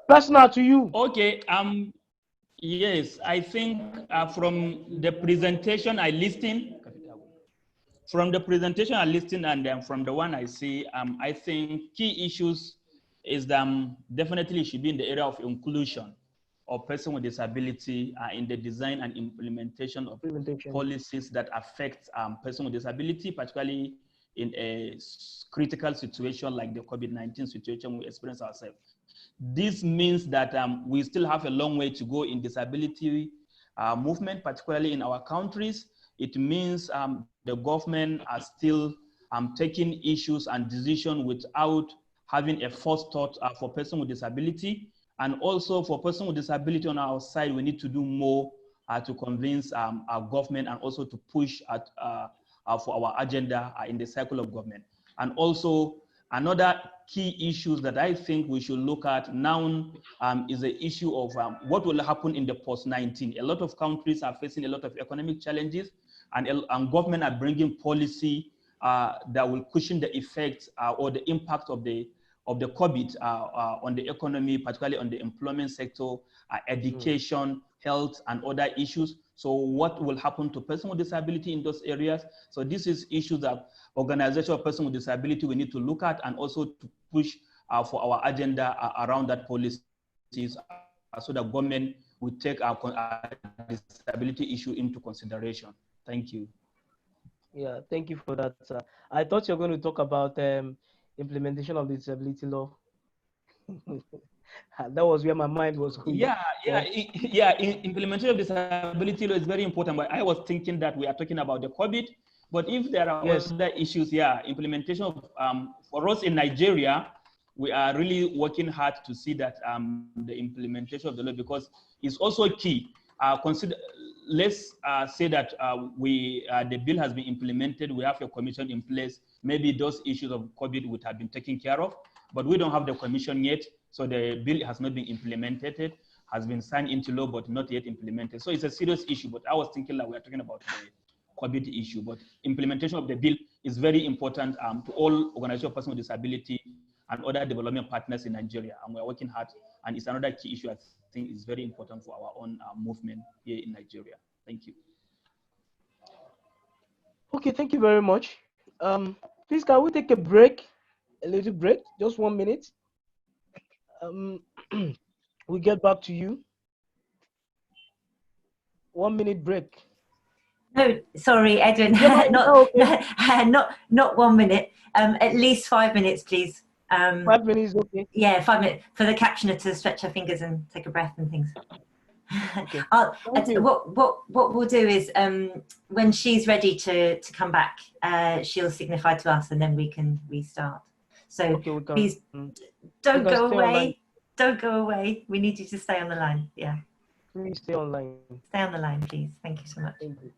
Personal to you. Okay. Yes, I think from the presentation I listened, and from the one I see, I think key issues is definitely should be in the area of inclusion of person with disability in the design and implementation of policies that affect person with disability, particularly in a critical situation like the COVID-19 situation we experience ourselves. This means that we still have a long way to go in disability movement, particularly in our countries. It means the government are still taking issues and decisions without having a first thought for person with disability. And also for person with disability on our side, we need to do more to convince our government and also to push for our agenda in the cycle of government. And also another key issues that I think we should look at now is the issue of what will happen in the post-19. A lot of countries are facing a lot of economic challenges, and government are bringing policy that will cushion the effects or the impact of the of the COVID on the economy, particularly on the employment sector, education, health, and other issues. So what will happen to person with disability in those areas? So this is issues that organization of person with disability we need to look at, and also to push for our agenda around that policies so that government will take our disability issue into consideration. Thank you. Yeah, thank you for that, sir. I thought you were going to talk about implementation of the disability law. That was where my mind was going. Implementation of disability law is very important. But I was thinking that we are talking about the COVID. But if there are other issues, implementation of for us in Nigeria, we are really working hard to see that the implementation of the law, because it's also key. Let's say that the bill has been implemented, we have a commission in place, maybe those issues of COVID would have been taken care of, but we don't have the commission yet, so the bill has not been implemented, has been signed into law, but not yet implemented. So it's a serious issue, but I was thinking that we are talking about the COVID issue, but implementation of the bill is very important to all organizations of persons with disability and other development partners in Nigeria, and we're working hard, and it's another key issue I think is very important for our own movement here in Nigeria. Thank you. Okay, thank you very much. Please, can we take a break, a little break, just 1 minute? We'll get back to you. 1 minute break. No, sorry, Edwin. Not 1 minute. At least 5 minutes, please. 5 minutes, okay. Yeah, 5 minutes for the captioner to stretch her fingers and take a breath and things. Okay. What we'll do is when she's ready to come back, she'll signify to us, and then we can restart. So okay, please don't go away. Don't go away. We need you to stay on the line. Yeah. Please stay online. Stay on the line, please. Thank you so much. Thank you.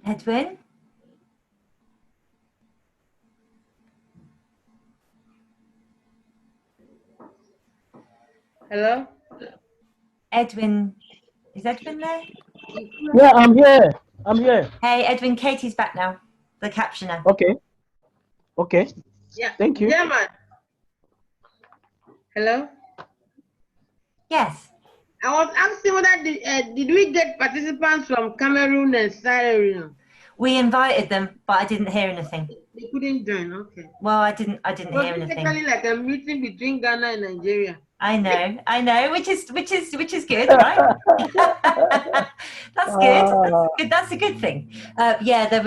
Edwin? Hello? Edwin, is Edwin there? Yeah, I'm here. I'm here. Hey, Edwin, Katie's back now, the captioner. Okay. Okay. Yeah. Thank you. German. Hello? Yes. I was asking whether did we get participants from Cameroon and Sierra Leone? We invited them, but I didn't hear anything. They couldn't join. Okay. Well, I didn't So hear it's anything. basically like a meeting between Ghana and Nigeria. I know, which is good, right? That's good. That's a good thing. Yeah, there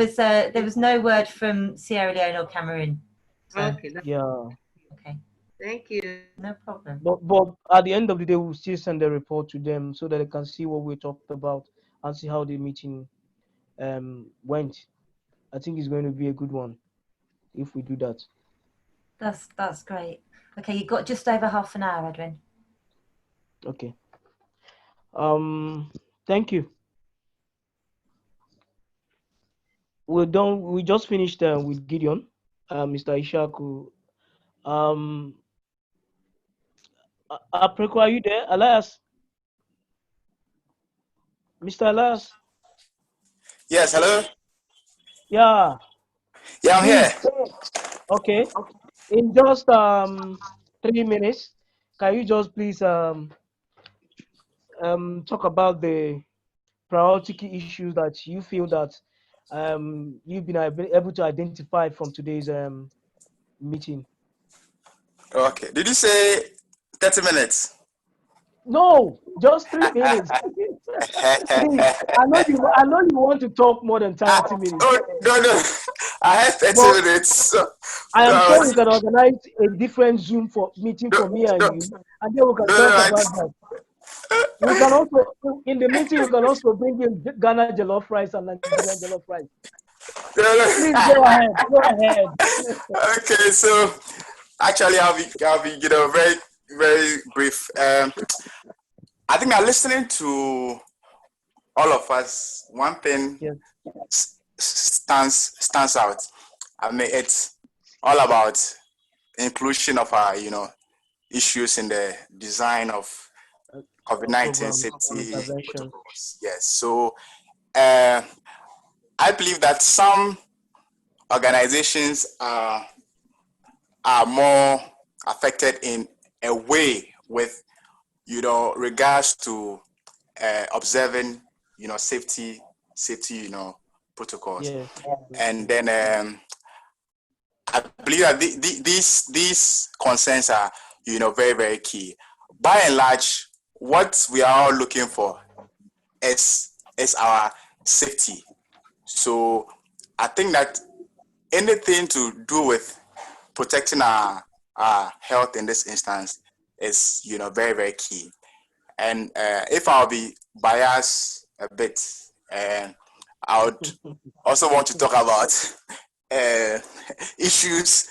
was no word from Sierra Leone or Cameroon. So, Okay. Yeah. okay. Thank you. No problem. But at the end of the day, we'll still send a report to them so that they can see what we talked about and see how the meeting went. I think it's going to be a good one if we do that. That's great. Okay, you got just over half an hour, Edwin. Okay. Thank you. We're done. We just finished with Gideon, Mr. Ishaku. Apreko, are you there? Elias? Mr. Elias? Yes, hello? Yeah. Yeah, I'm here. Okay. In just 3 minutes, can you just please talk about the priority key issues that you feel that you've been able to identify from today's meeting? Okay. Did you say 30 minutes? No, just 3 minutes. Please, I know you want to talk more than 30 minutes. Oh, no. I have 30 But minutes. So, I am sure we can organize a different Zoom meeting for me and you, and then we can talk about that. We can also, in the meeting, we can also bring in Ghana jollof rice and Nigerian jollof rice. Please go ahead. Go ahead. Okay, so actually, I'll be very, very brief. I think I'm listening to all of us. One thing stands out. I mean, it's all about inclusion of our, issues in the design of COVID-19 safety protocols. Yes. So I believe that some organizations are more affected in a way with, regards to observing, safety, protocols. Yes. And then I believe that these concerns are, very, very key. By and large, what we are all looking for is our safety. So I think that anything to do with protecting our health in this instance is, very, very key. And if I'll be biased a bit, I would also want to talk about issues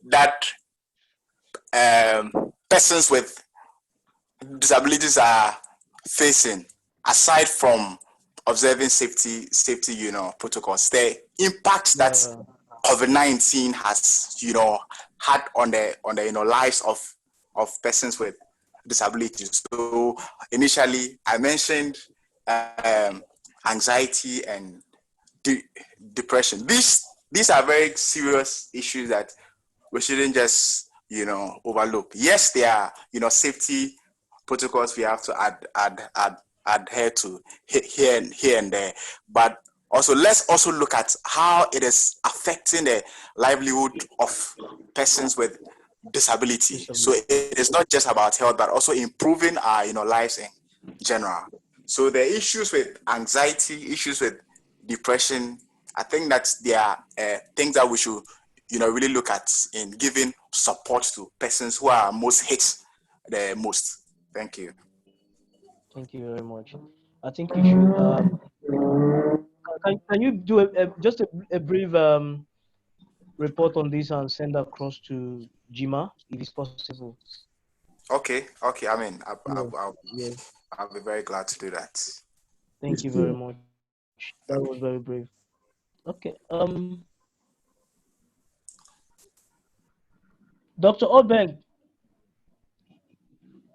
that persons with disabilities are facing, aside from observing safety, protocols. The impact that COVID-19 has, had on the lives of persons with disabilities. So initially, I mentioned anxiety and depression. These are very serious issues that we shouldn't just, overlook. Yes, there are, safety protocols we have to adhere to here and there, but also let's also look at how it is affecting the livelihood of persons with disability. So it is not just about health, but also improving our, lives in general. So the issues with anxiety, issues with depression, I think that there are things that we should, really look at in giving support to persons who are most hit the most. Thank you. Thank you very much. I think you should. Can you do just a brief report on this and send across to Jima if it's possible? Okay. I mean, I'll be very glad to do that. Thank you very much. That was very brave. Okay. Dr. Obeng,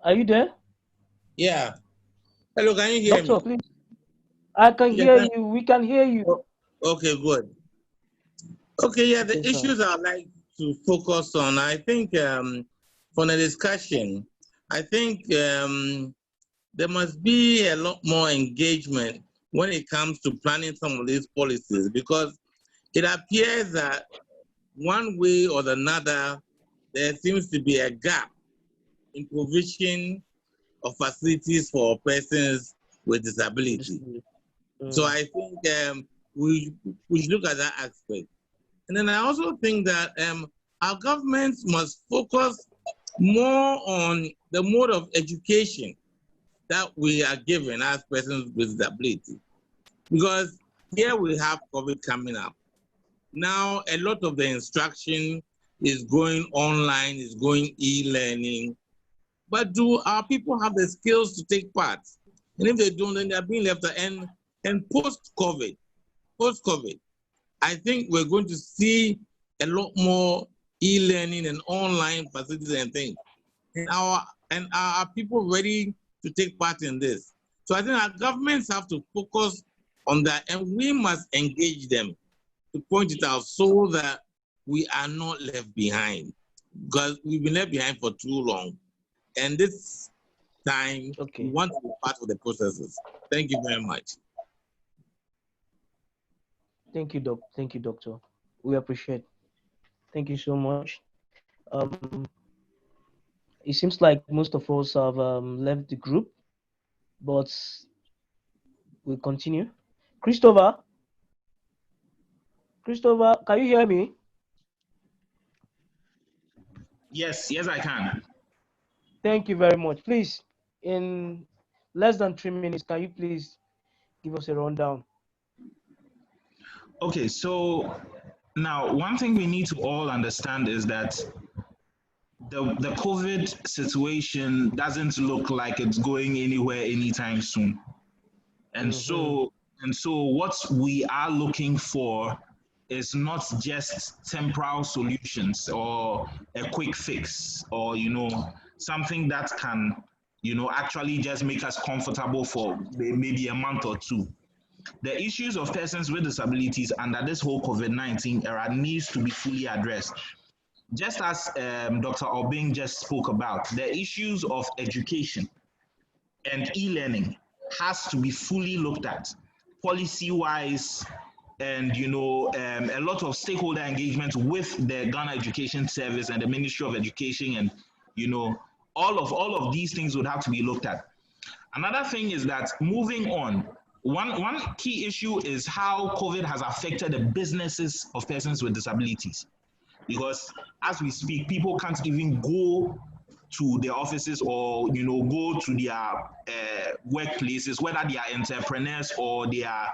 are you there? Yeah. Hello, can you hear Doctor, me? please. I can Yes, hear you. We can hear you. okay, good. Okay, yeah, the Okay, sir. issues I'd like to focus on, I think for the discussion, I think there must be a lot more engagement when it comes to planning some of these policies, because it appears that one way or another, there seems to be a gap in provision of facilities for persons with disability. So I think we should look at that aspect. And then I also think that our governments must focus more on the mode of education that we are given as persons with disability. Because here we have COVID coming up. Now, a lot of the instruction is going online, is going e-learning. But do our people have the skills to take part? And if they don't, then they're being left out. And post-COVID, I think we're going to see a lot more e-learning and online facilities and things. And are people ready to take part in this? So I think our governments have to focus on that, and we must engage them to point it out so that we are not left behind, because we've been left behind for too long. And this time, we want to be part of the processes. Thank you very much. Thank you, Doc. Thank you, Doctor. We appreciate. Thank you so much. It seems like most of us have left the group, but we'll continue. Christopher, can you hear me? Yes, I can. Thank you very much. Please, in less than 3 minutes, can you please give us a rundown? Okay, so now one thing we need to all understand is that the COVID situation doesn't look like it's going anywhere anytime soon. And so what we are looking for is not just temporal solutions or a quick fix or something that can actually just make us comfortable for maybe a month or two. The issues of persons with disabilities under this whole COVID-19 era needs to be fully addressed. Just as Dr. Obeng just spoke about, the issues of education and e-learning has to be fully looked at, policy-wise, and a lot of stakeholder engagement with the Ghana Education Service and the Ministry of Education, and all of these things would have to be looked at. Another thing is that moving on, one key issue is how COVID has affected the businesses of persons with disabilities. Because as we speak, people can't even go to their offices or go to their workplaces, whether they are entrepreneurs or they are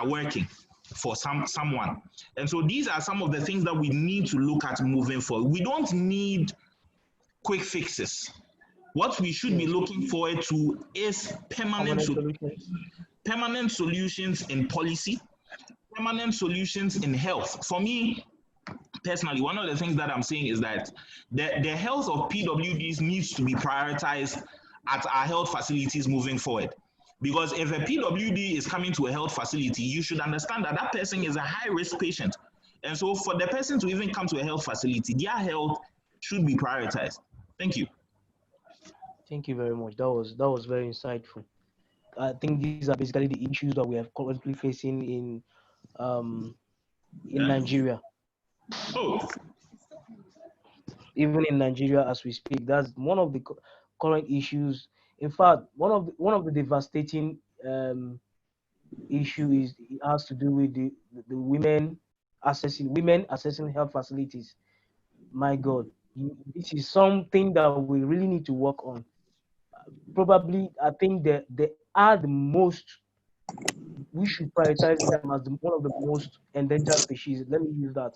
working for someone. And so these are some of the things that we need to look at moving forward. We don't need quick fixes. What we should be looking forward to is permanent solutions in policy, permanent solutions in health. For me, personally, one of the things that I'm saying is that the health of PWDs needs to be prioritized at our health facilities moving forward. Because if a PWD is coming to a health facility, you should understand that that person is a high-risk patient. And so for the person to even come to a health facility, their health should be prioritized. Thank you. Thank you very much. That was very insightful. I think these are basically the issues that we are currently facing in Nigeria. Oh. Even in Nigeria as we speak, that's one of the current issues. In fact, one of the devastating issue has to do with the women accessing health facilities. My God, this is something that we really need to work on. Probably, I think that they are the most. We should prioritize them as one of the most endangered species. Let me use that,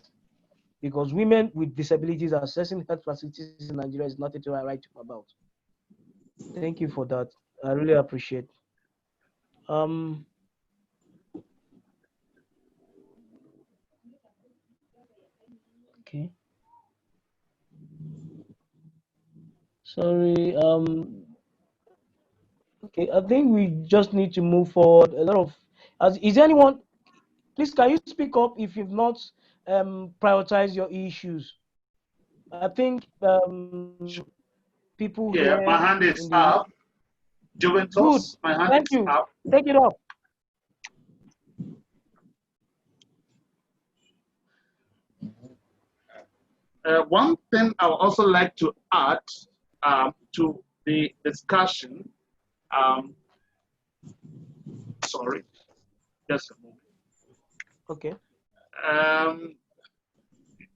because women with disabilities accessing health facilities in Nigeria is nothing to write about. Thank you for that. I really appreciate. Sorry. Okay, I think we just need to move forward. A lot of, is there anyone? Please, can you speak up if you've not prioritized your issues? I think people Yeah, here my hand in is the up. good. Juventus, my hand Thank is you. up. Take it up. One thing I would also like to add to the discussion, sorry, just a moment. Okay.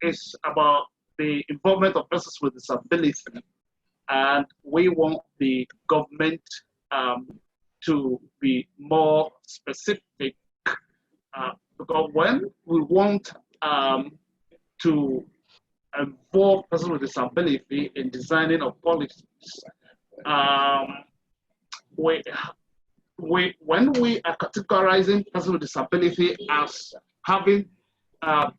Is about the involvement of persons with disability, and we want the government to be more specific because when we want to involve persons with disability in designing of policies, we, when we are categorizing persons with disability as having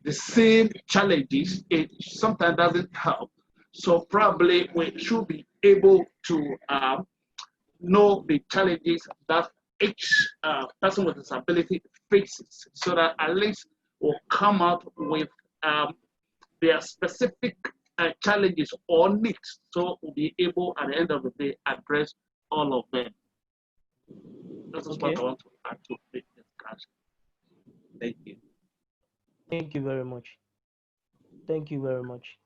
the same challenges, it sometimes doesn't help. So probably we should be able to know the challenges that each person with disability faces, so that at least we'll come up with their specific challenges or needs, so we'll be able at the end of the day address all of them. This is what I want to add to the discussion. Thank you. Thank you very much. Thank you very much.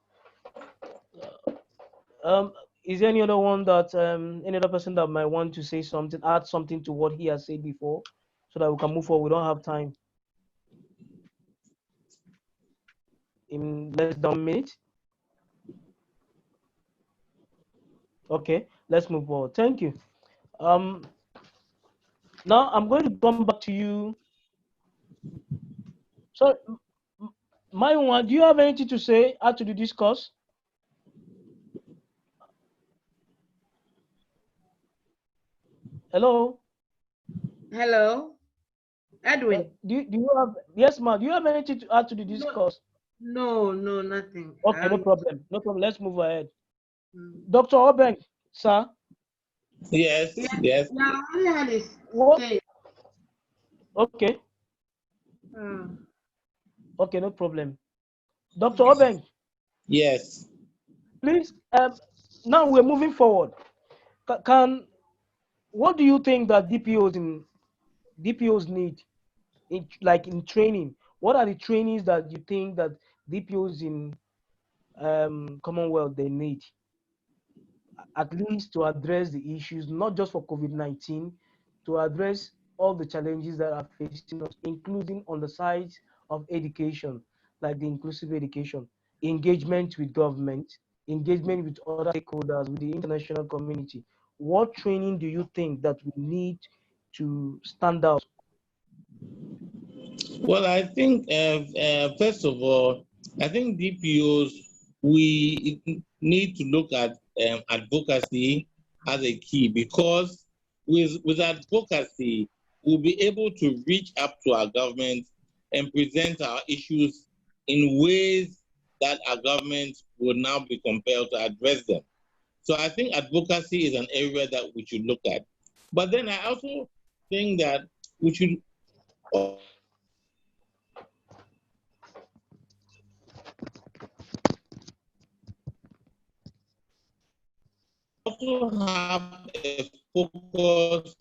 Is there any other one that any other person that might want to say something, add something to what he has said before, so that we can move forward? We don't have time. In less than a minute. Okay, let's move forward. Thank you. Now I'm going to come back to you. So, Mayunwa, do you have anything to say, add to the discourse? Hello. Hello, Edwin. Do you have, yes, ma'am? Do you have anything to add to the discourse? No, nothing. Okay, no problem. No problem. Let's move ahead. Mm. Dr. Obeng, sir. Yes, yes. Yeah, I only had this. Okay. Okay, no problem. Dr. Obeng. Yes. Please, now we're moving forward. What do you think that DPOs need, in training? What are the trainings that you think that DPOs in Commonwealth they need, at least to address the issues, not just for COVID-19, to address all the challenges that are facing us, including on the side of education, like the inclusive education, engagement with government, engagement with other stakeholders, with the international community? What training do you think that we need to stand out? Well, I think, first of all, I think DPOs, we need to look at advocacy as a key, because with advocacy, we'll be able to reach up to our government and present our issues in ways that our government will now be compelled to address them. So I think advocacy is an area that we should look at. But then I also think that we should also have a focus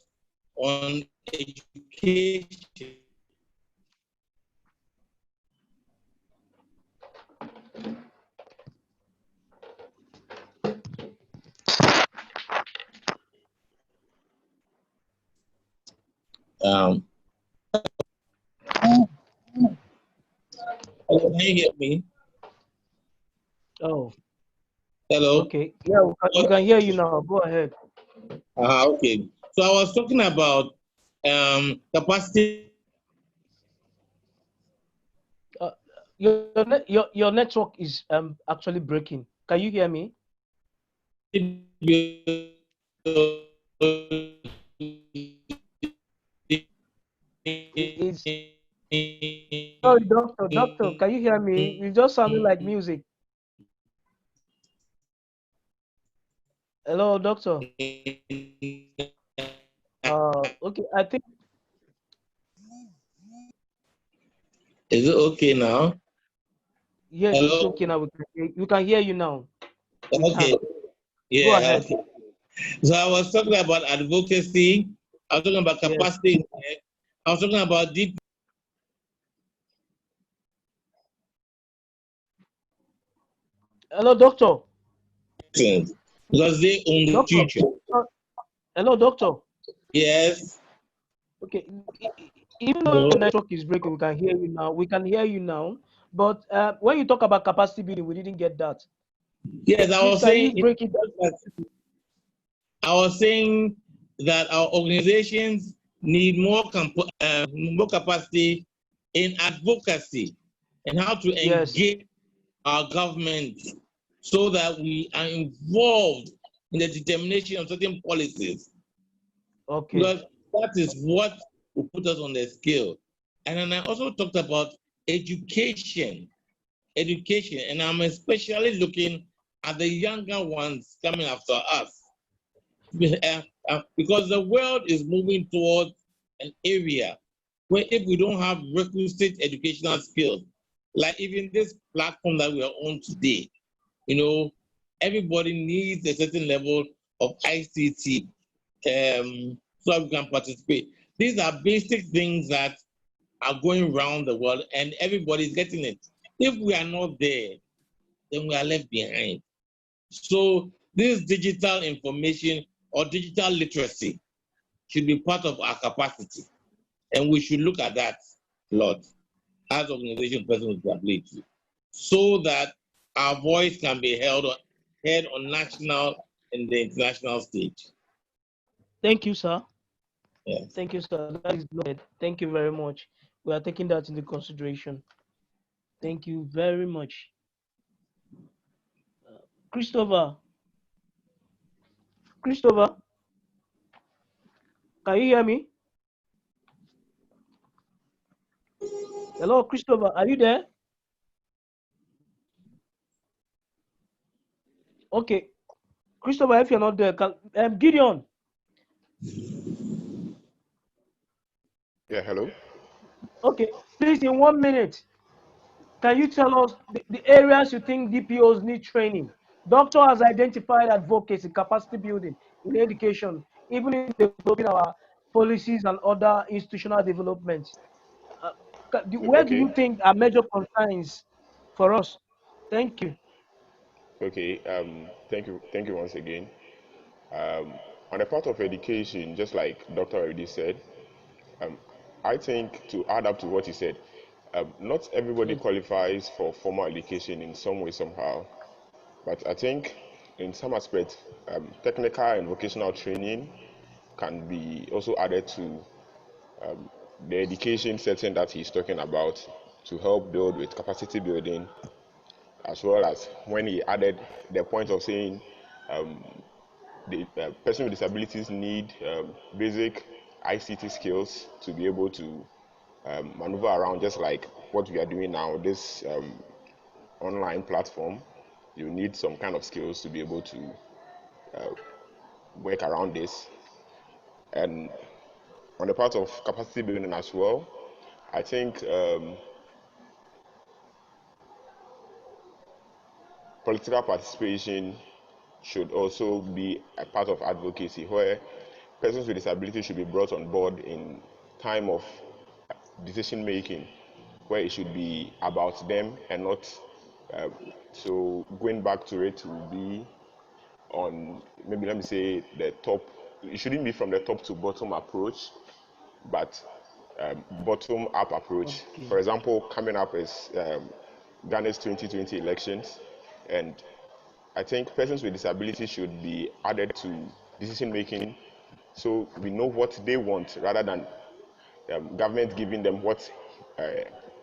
on education. Can you hear me? Oh. Hello? Okay. Yeah, we can hear you now. Go ahead. Okay. So I was talking about capacity. Your network is actually breaking. Can you hear me? Sorry, doctor, can you hear me? You just sounded like music. Hello, doctor. Okay, I think. Is it okay now? Yes, Hello? it's okay now. We can hear you now. We Okay. can. Yeah. Go ahead. Okay. So I was talking about advocacy. I was talking about Yes. capacity. I was talking about deep. Hello, doctor. Because they own the Doctor. future. Hello, doctor. Yes. Okay. Even though the network is breaking, we can hear you now. We can hear you now. But when you talk about capacity building, we didn't get that. Yes, So I please, was can saying. you break it down? I was saying that our organizations need more capacity in advocacy and how to engage our government so that we are involved in the determination of certain policies. Okay. Because that is what will put us on the scale. And then I also talked about education, and I'm especially looking at the younger ones coming after us. Because the world is moving towards an area where if we don't have requisite educational skills, like even this platform that we are on today, everybody needs a certain level of ICT so that we can participate. These are basic things that are going around the world and everybody's getting it. If we are not there, then we are left behind. So this digital information or digital literacy should be part of our capacity. And we should look at that a lot as organization persons with disability, so that our voice can be heard on national and the international stage. Thank you, sir. Yeah. Thank you, sir. That is noted. Thank you very much. We are taking that into consideration. Thank you very much. Christopher, can you hear me? Hello, Christopher, are you there? Okay, Christopher, if you're not there, Gideon. Yeah, hello. Okay, please, in 1 minute, can you tell us the areas you think DPOs need training? Doctor has identified advocacy, capacity building in education, even in developing our policies and other institutional developments. Where do Okay. you think are major concerns for us? Thank you. Okay. Thank you once again. On the part of education, just like Doctor already said, I think to add up to what he said, not everybody qualifies for formal education in some way, somehow. But I think in some aspects, technical and vocational training can be also added to the education setting that he's talking about to help build with capacity building, as well as when he added the point of saying the person with disabilities need basic ICT skills to be able to maneuver around, just like what we are doing now, this online platform. You need some kind of skills to be able to work around this. And on the part of capacity building as well, I think political participation should also be a part of advocacy, where persons with disability should be brought on board in time of decision making, where it should be about them and not. So going back to it will be on, maybe let me say, the top. It shouldn't be from the top to bottom approach, but bottom up approach. Okay. For example, coming up is Ghana's 2020 elections, and I think persons with disabilities should be added to decision making, so we know what they want rather than government giving them what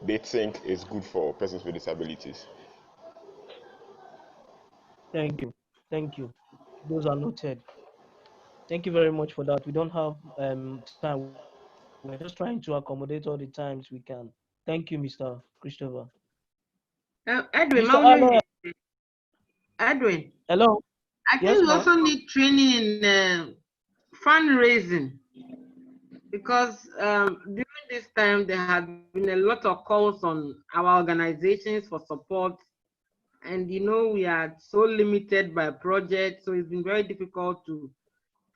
they think is good for persons with disabilities. Thank you. Thank you. Those are noted. Thank you very much for that. We don't have time. We're just trying to accommodate all the times we can. Thank you, Mr. Christopher. Edwin, Mr. Allen. Edwin. Hello. I think we also need training in fundraising, because during this time there have been a lot of calls on our organizations for support, and we are so limited by projects, so it's been very difficult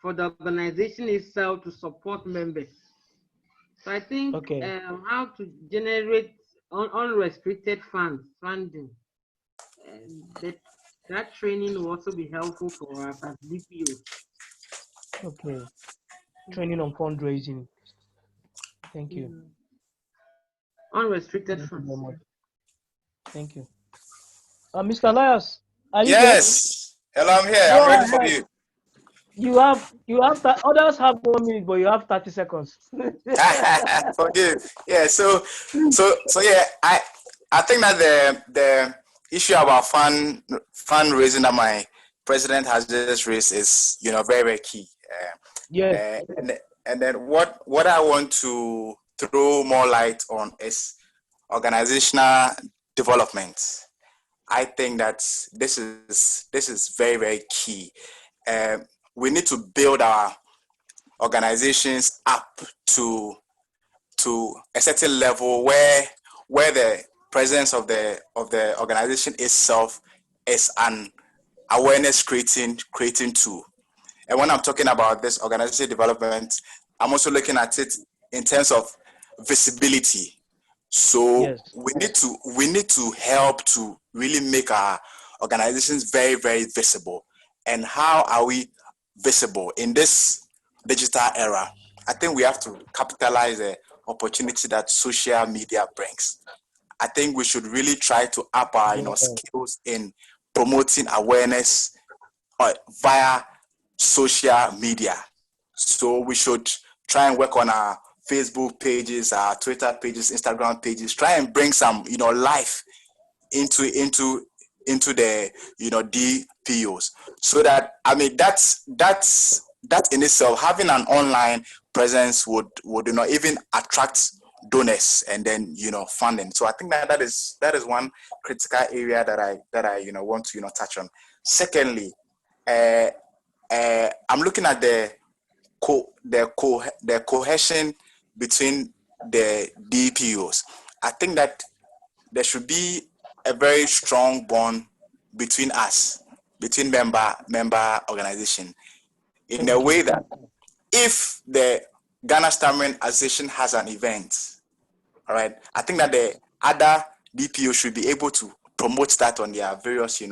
for the organization itself to support members. So I think how to generate unrestricted funding, that training will also be helpful for us as DPOs. Okay. Training on fundraising. Thank you. Unrestricted Thank funds. you very much. Thank you. Mr. Elias, are you Yes. there? Hello, I'm here. I'm ready for you. You have others have 1 minute, but you have 30 seconds. Forgive. Yeah. So yeah. I think that the issue about fundraising that my president has just raised is very, very key. Yes. And then what I want to throw more light on is organizational development. I think that this is very, very key. We need to build our organizations up to a certain level where the presence of the organization itself is an awareness creating tool. And when I'm talking about this organization development, I'm also looking at it in terms of visibility. So yes. we need to help to really make our organizations very, very visible. And how are we visible in this digital era? I think we have to capitalize the opportunity that social media brings. I think we should really try to up our skills in promoting awareness via social media. So we should try and work on our Facebook pages, our Twitter pages, Instagram pages, try and bring some life into the DPOs, so that that in itself, having an online presence would even attract donors and then funding. So I think that is one critical area that I want to touch on. Secondly, I'm looking at the cohesion between the DPOs. I think that there should be a very strong bond between us, between member organization, in a way that if the Ghana Stammering Association has an event, all right, I think that the other DPO should be able to promote that on their various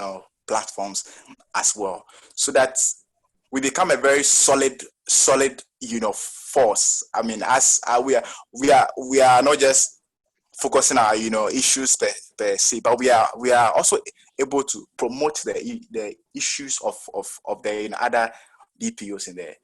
platforms as well, so that we become a very solid force. I mean, as we are not just focusing on our issues per se, but we are also able to promote the issues of the other DPOs in the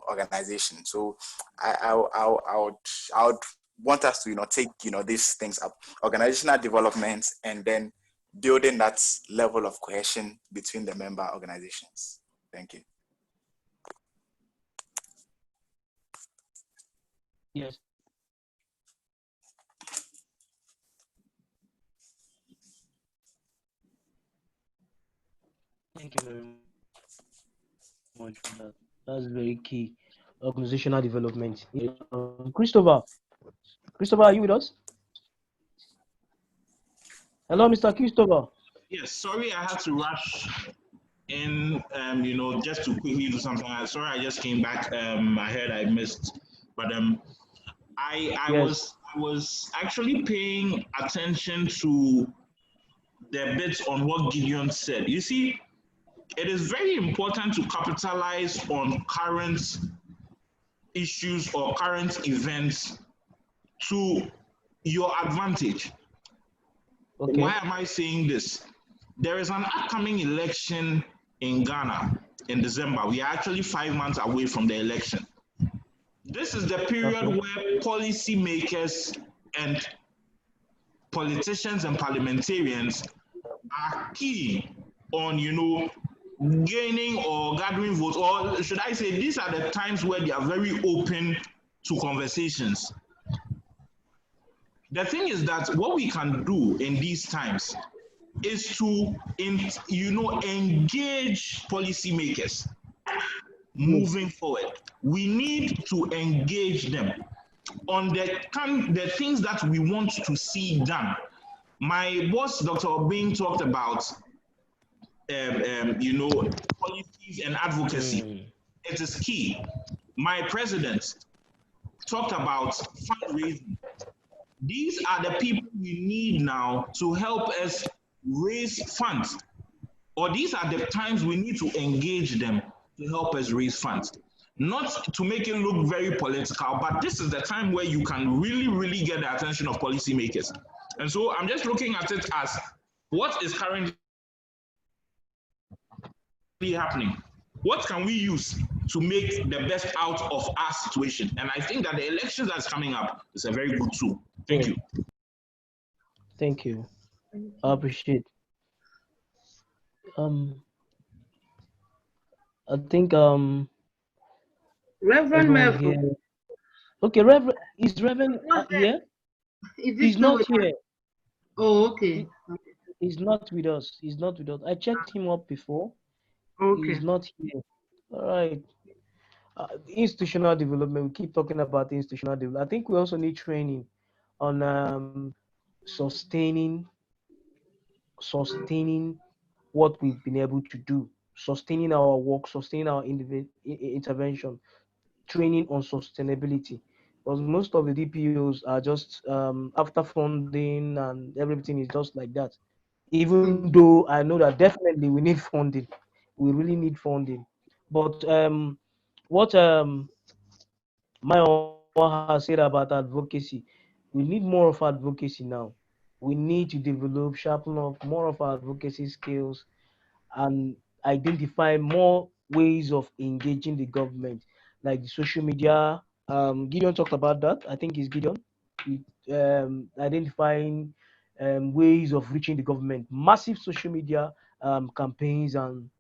organization. So I would want us to take these things up, organizational development, and then building that level of cohesion between the member organizations. Thank you. Yes. Thank you very much for that. That's very key. Organizational development. Christopher, are you with us? Hello, Mr. Christopher. Yes, sorry, I had to rush in, just to quickly do something. Sorry, I just came back. I heard I missed, but I was actually paying attention to the bits on what Gideon said. You see, it is very important to capitalize on current issues or current events to your advantage. Okay. Why am I saying this? There is an upcoming election in Ghana in December. We are actually 5 months away from the election. This is the period where policymakers and politicians and parliamentarians are key on, gaining or gathering votes, or should I say, these are the times where they are very open to conversations. The thing is that what we can do in these times is to, engage policymakers moving forward. We need to engage them on the things that we want to see done. My boss, Dr. Obin, talked about, policies and advocacy. It is key. My president talked about fundraising. These are the people we need now to help us raise funds, or these are the times we need to engage them to help us raise funds. Not to make it look very political, but this is the time where you can really, really get the attention of policymakers. And so I'm just looking at it as what is currently happening. What can we use to make the best out of our situation? And I think that the elections that's coming up is a very good tool. Thank you. Thank you. I appreciate. I think Reverend Melville. Here. Okay, Reverend is Reverend here? He's not here. Oh, okay. He's not with us. He's not with us. I checked him up before. Okay. He's not here. All right. Institutional development. We keep talking about institutional development. I think we also need training on sustaining what we've been able to do, sustaining our work, sustaining our intervention, training on sustainability. Because most of the DPOs are just after funding and everything is just like that. Even though I know that definitely we need funding, we really need funding. But what my has said about advocacy, we need more of advocacy now. We need to develop, sharpen up more of our advocacy skills and identify more ways of engaging the government, like the social media. Gideon talked about that. I think it's Gideon. Identifying ways of reaching the government, massive social media campaigns, and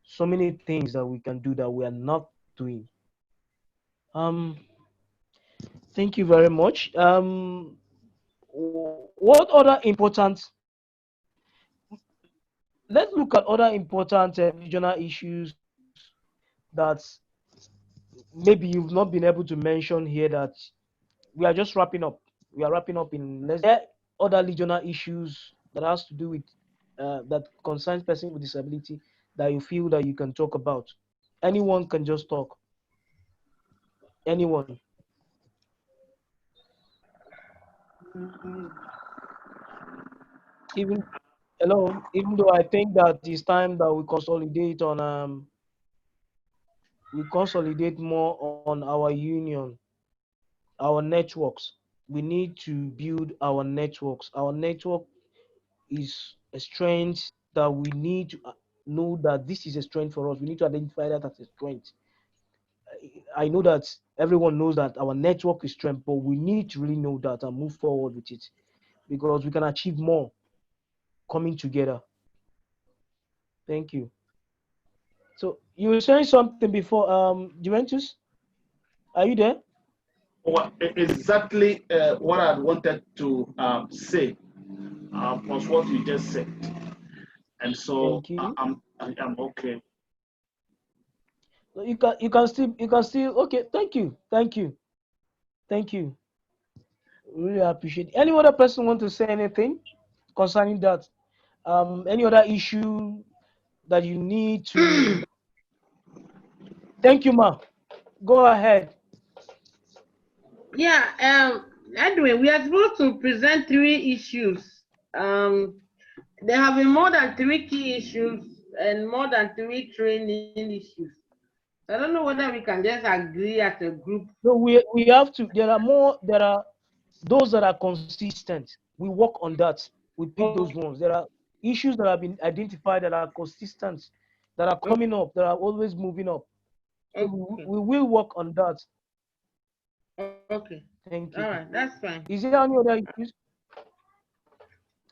so many things that we can do that we are not doing. Thank you very much. What other important? Let's look at other important regional issues that maybe you've not been able to mention here. That we are just wrapping up. We are wrapping up in other regional issues that has to do with that concerns person with disability that you feel that you can talk about. Anyone can just talk. Anyone. Even though I think that it's time that we consolidate on more on our union, our networks. We need to build our networks. Our network is a strength that we need to know that this is a strength for us. We need to identify that as a strength. I know that everyone knows that our network is strength, but we need to really know that and move forward with it because we can achieve more coming together. Thank you. So you were saying something before, Juventus? Are you there? Well, exactly what I wanted to say was what you just said, and so I'm okay. You can still okay. Thank you. Really appreciate it. Any other person want to say anything concerning that? Any other issue that you need to? Thank you, ma. Go ahead. Yeah. Anyway, we are supposed to present 3 issues. There have been more than 3 key issues and more than 3 training issues. I don't know whether we can just agree as a group. No, we have to. There are those that are consistent. We work on that. We pick those ones. There are issues that have been identified that are consistent, that are coming up, that are always moving up. So we will work on that. Okay. Thank you. All right, that's fine. Is there any other issues?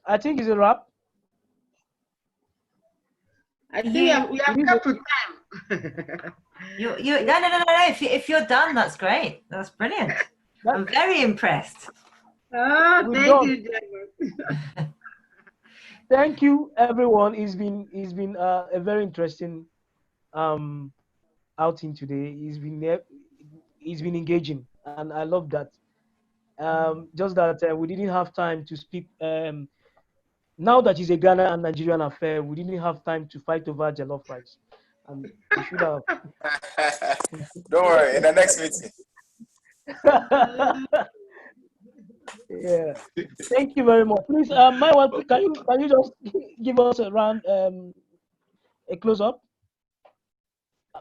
I think it's a wrap. I think we have come to time. No. If you're done, that's great. That's brilliant. I'm very impressed. Oh, thank you, Gemma. Thank you, everyone. It's been a very interesting outing today. It's been engaging, and I love that. Just that we didn't have time to speak. Now that it's a Ghana and Nigerian affair, we didn't have time to fight over jollof rice, and we should have. Don't worry, in the next meeting. Yeah. Thank you very much. Please, my one, can you just give us a round a close up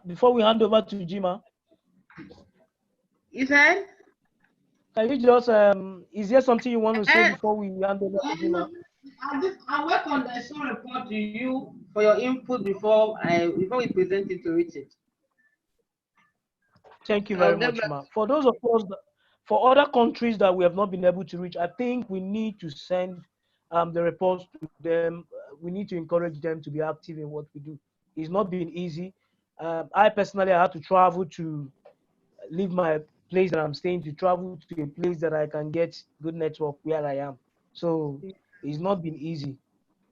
before we hand over to Jima? You said? Can you just is there something you want to say before we hand over to Jima? I work on the show report to you for your input before we present it to Richard. Thank you very much, Ma. For those of us for other countries that we have not been able to reach, I think we need to send the reports to them. We need to encourage them to be active in what we do. It's not been easy. I personally had to travel to leave my place that I'm staying to travel to a place that I can get good network where I am. So it's not been easy.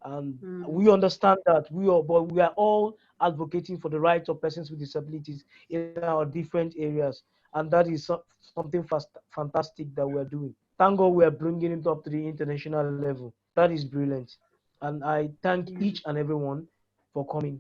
And we understand that but we are all advocating for the rights of persons with disabilities in our different areas. And that is something fantastic that we're doing. Thank God we're bringing it up to the international level. That is brilliant. And I thank each and everyone for coming.